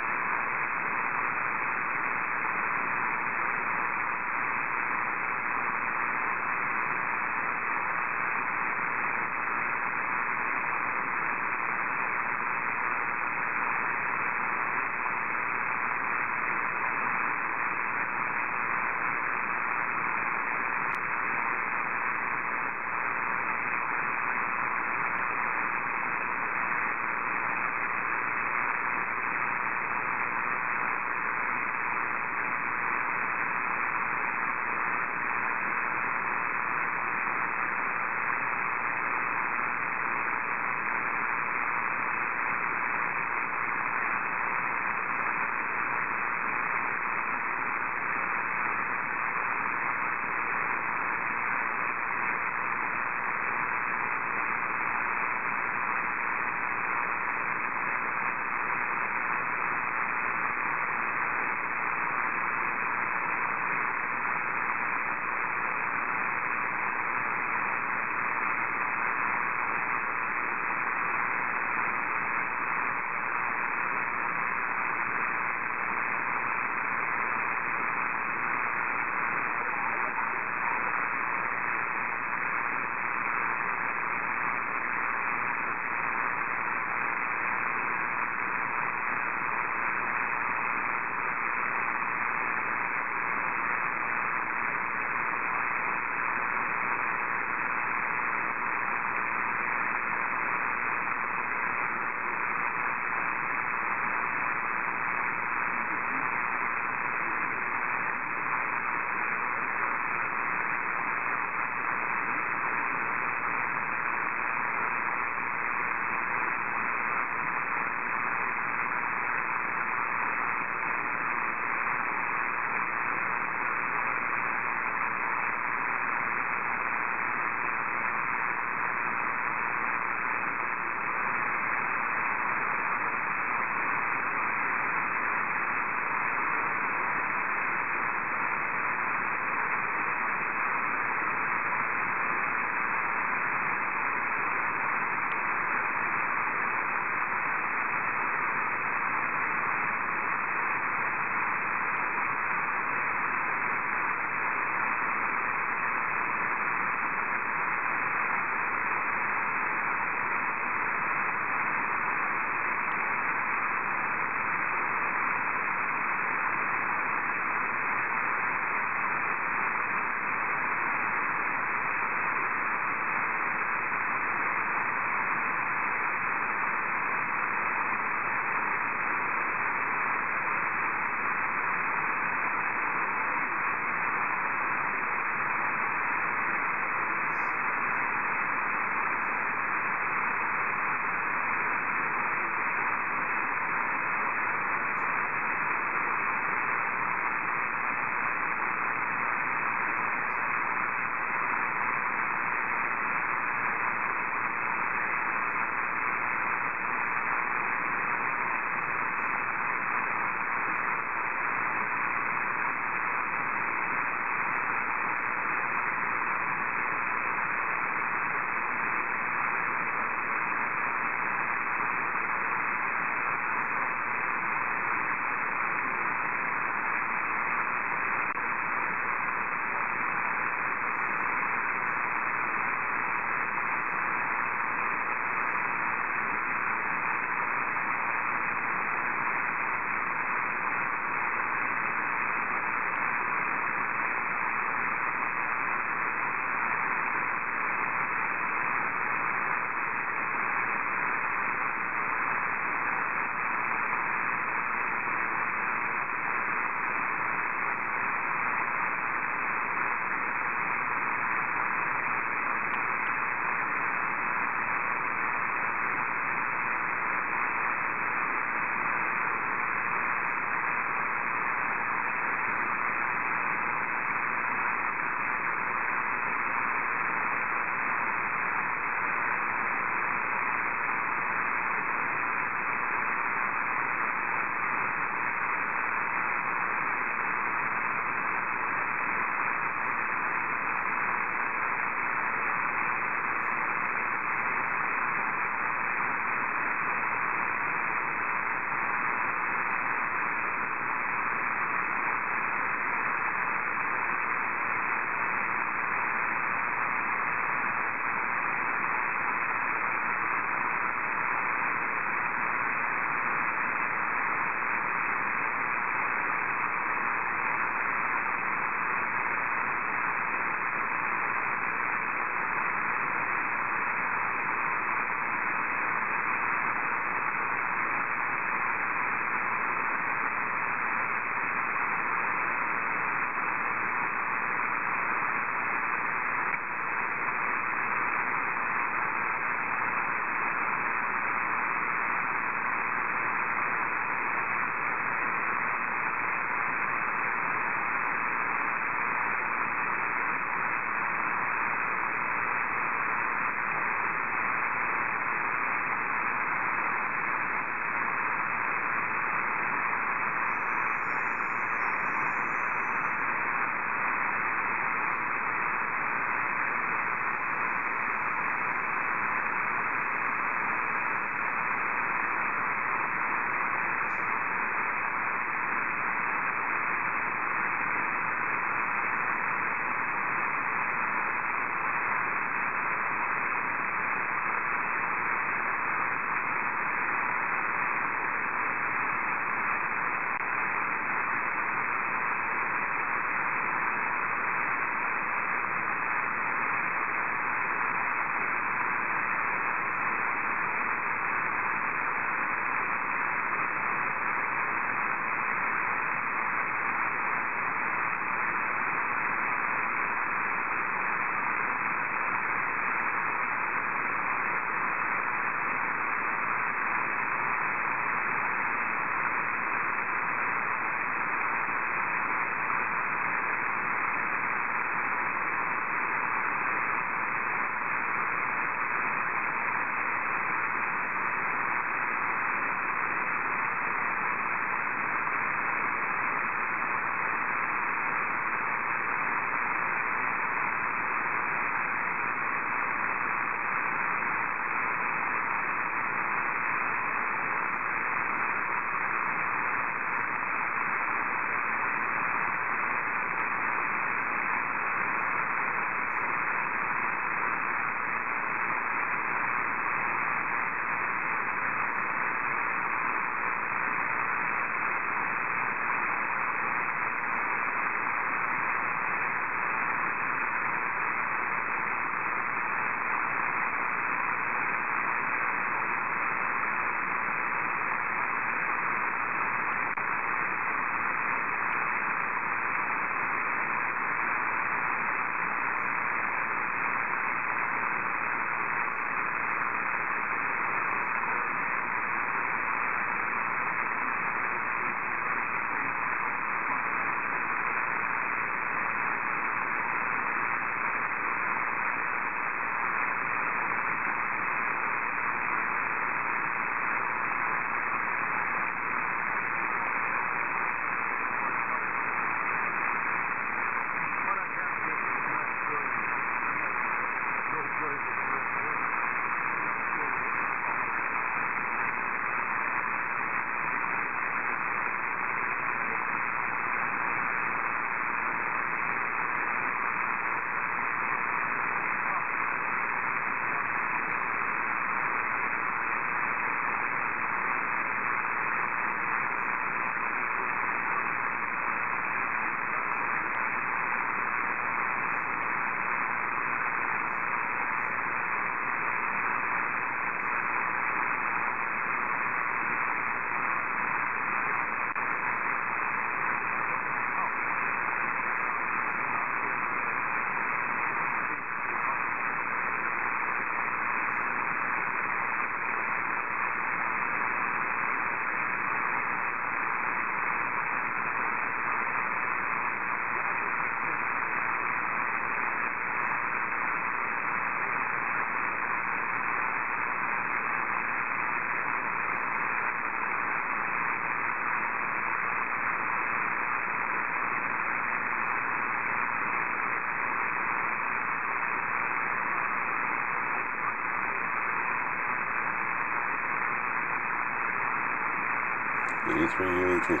VA3WV.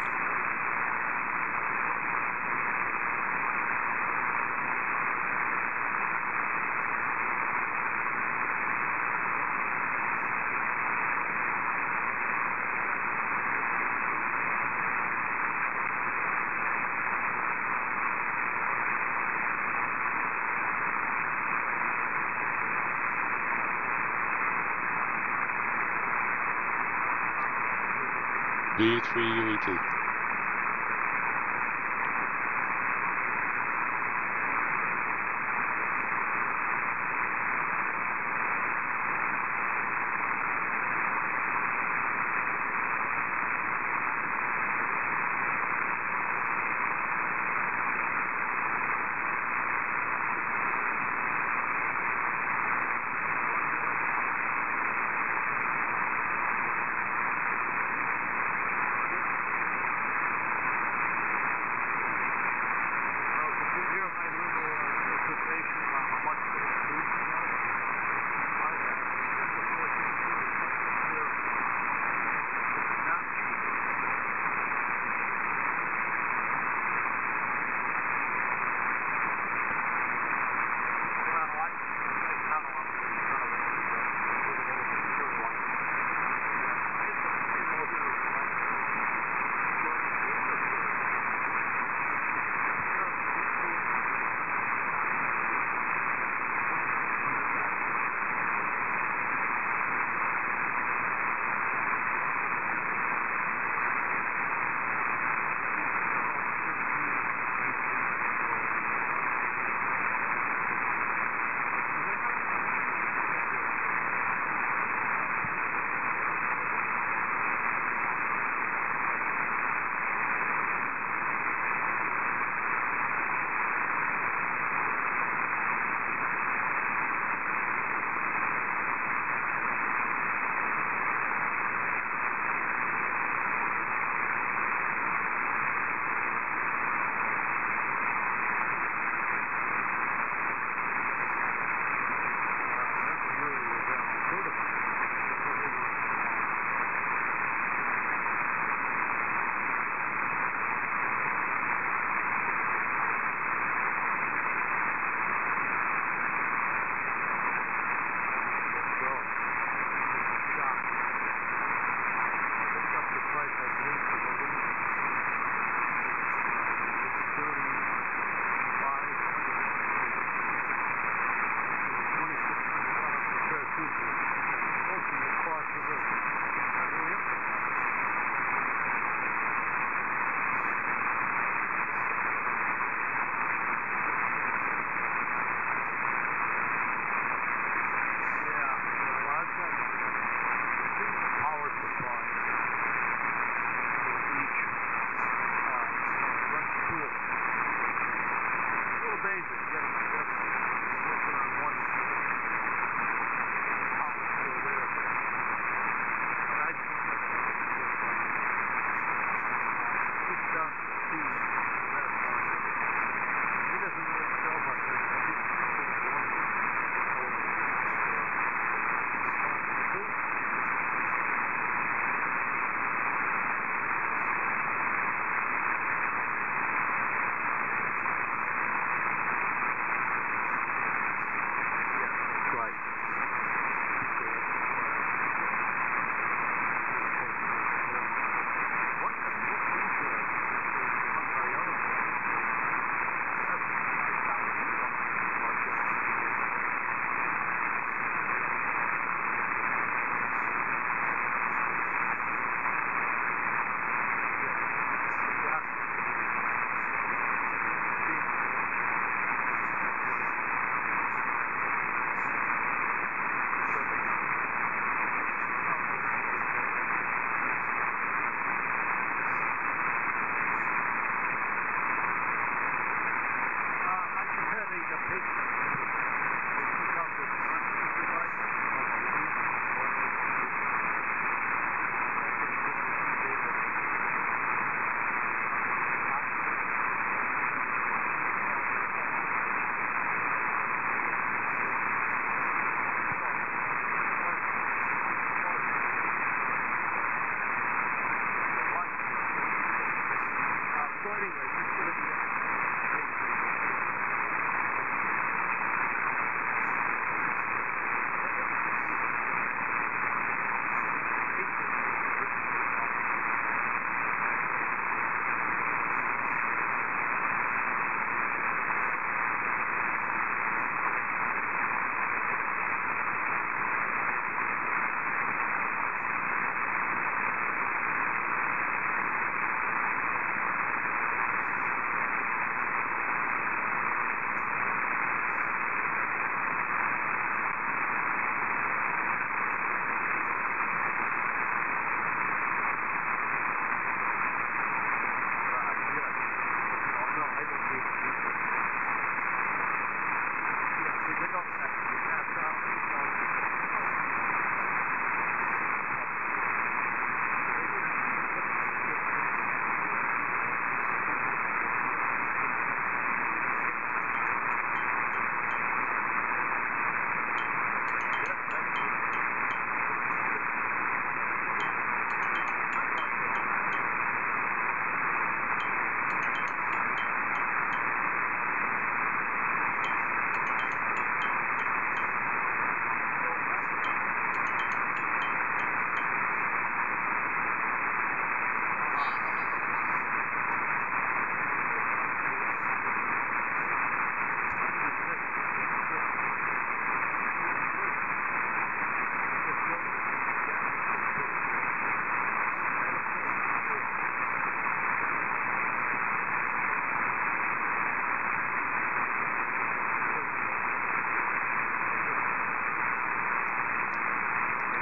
VA3WV.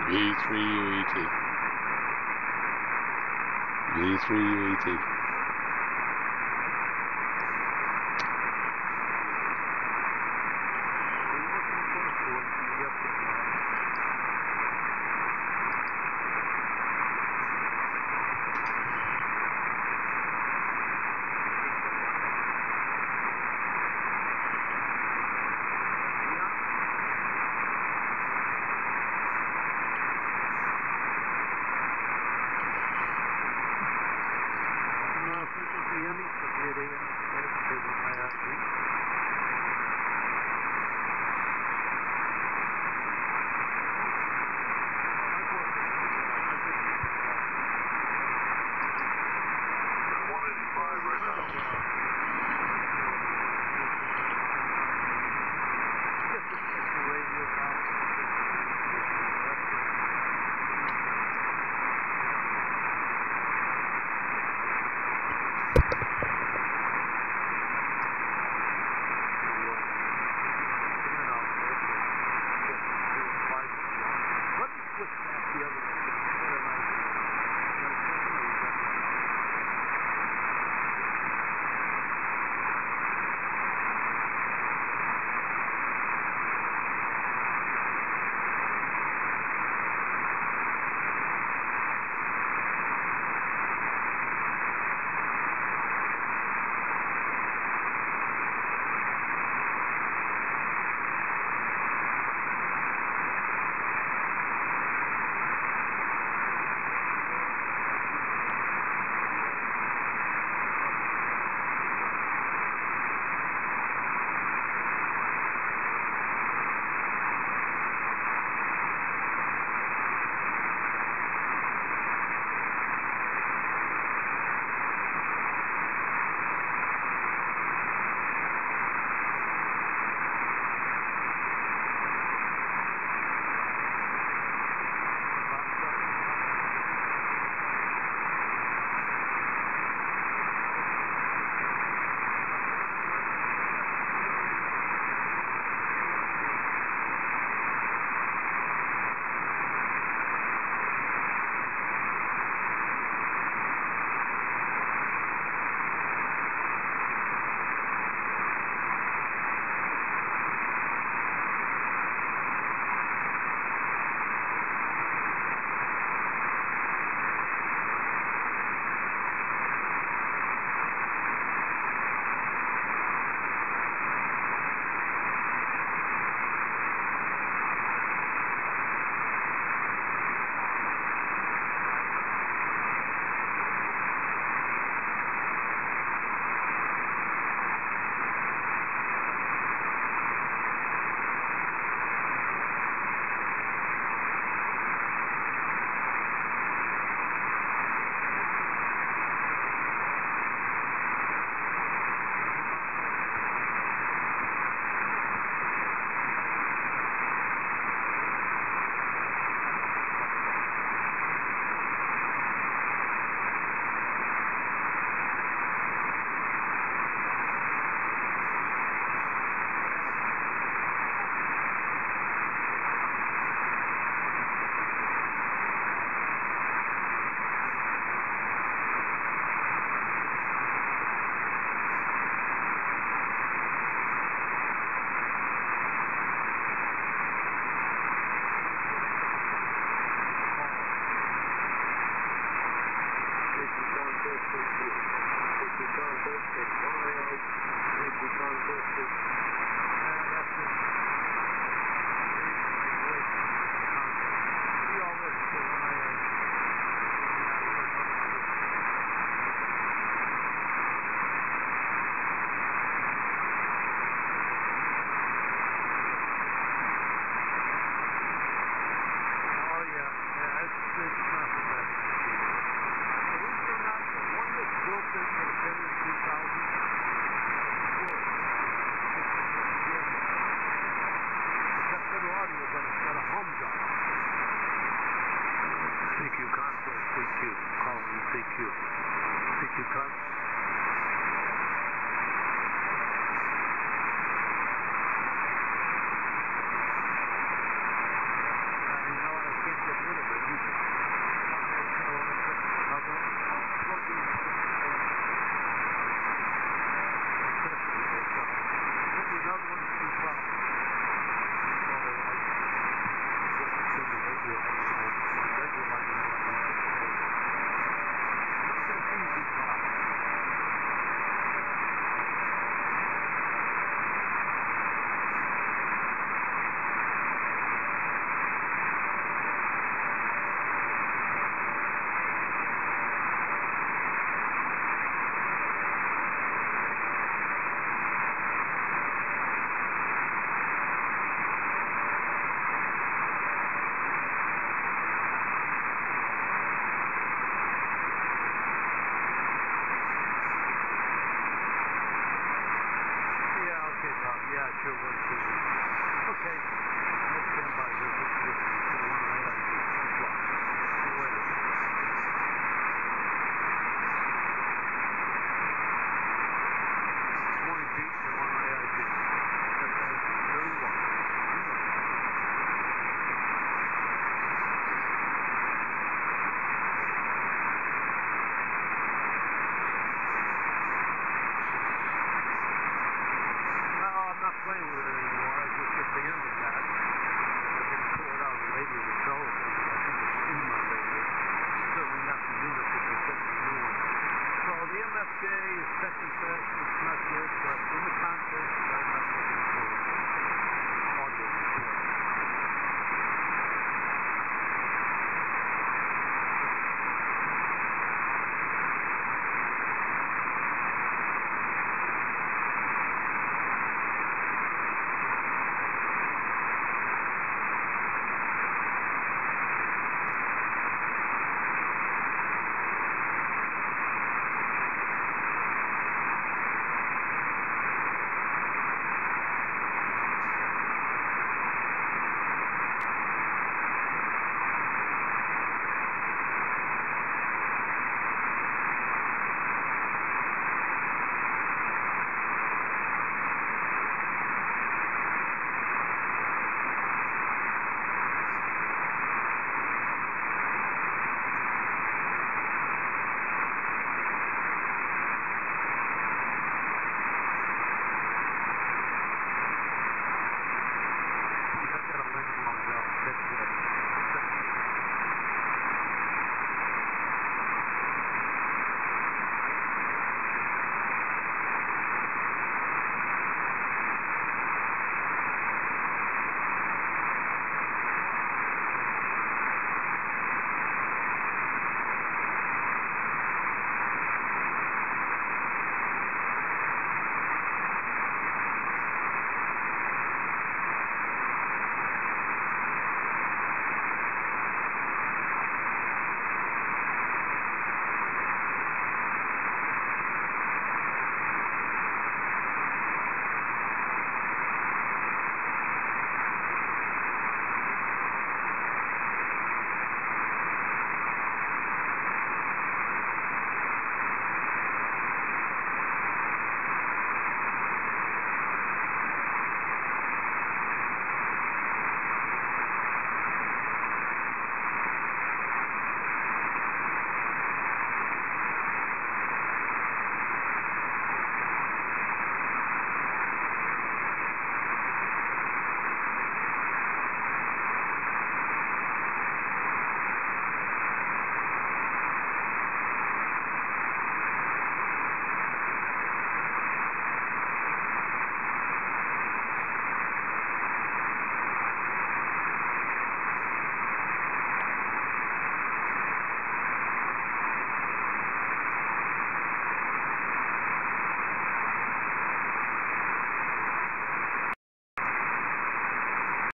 V3WV. V3WV.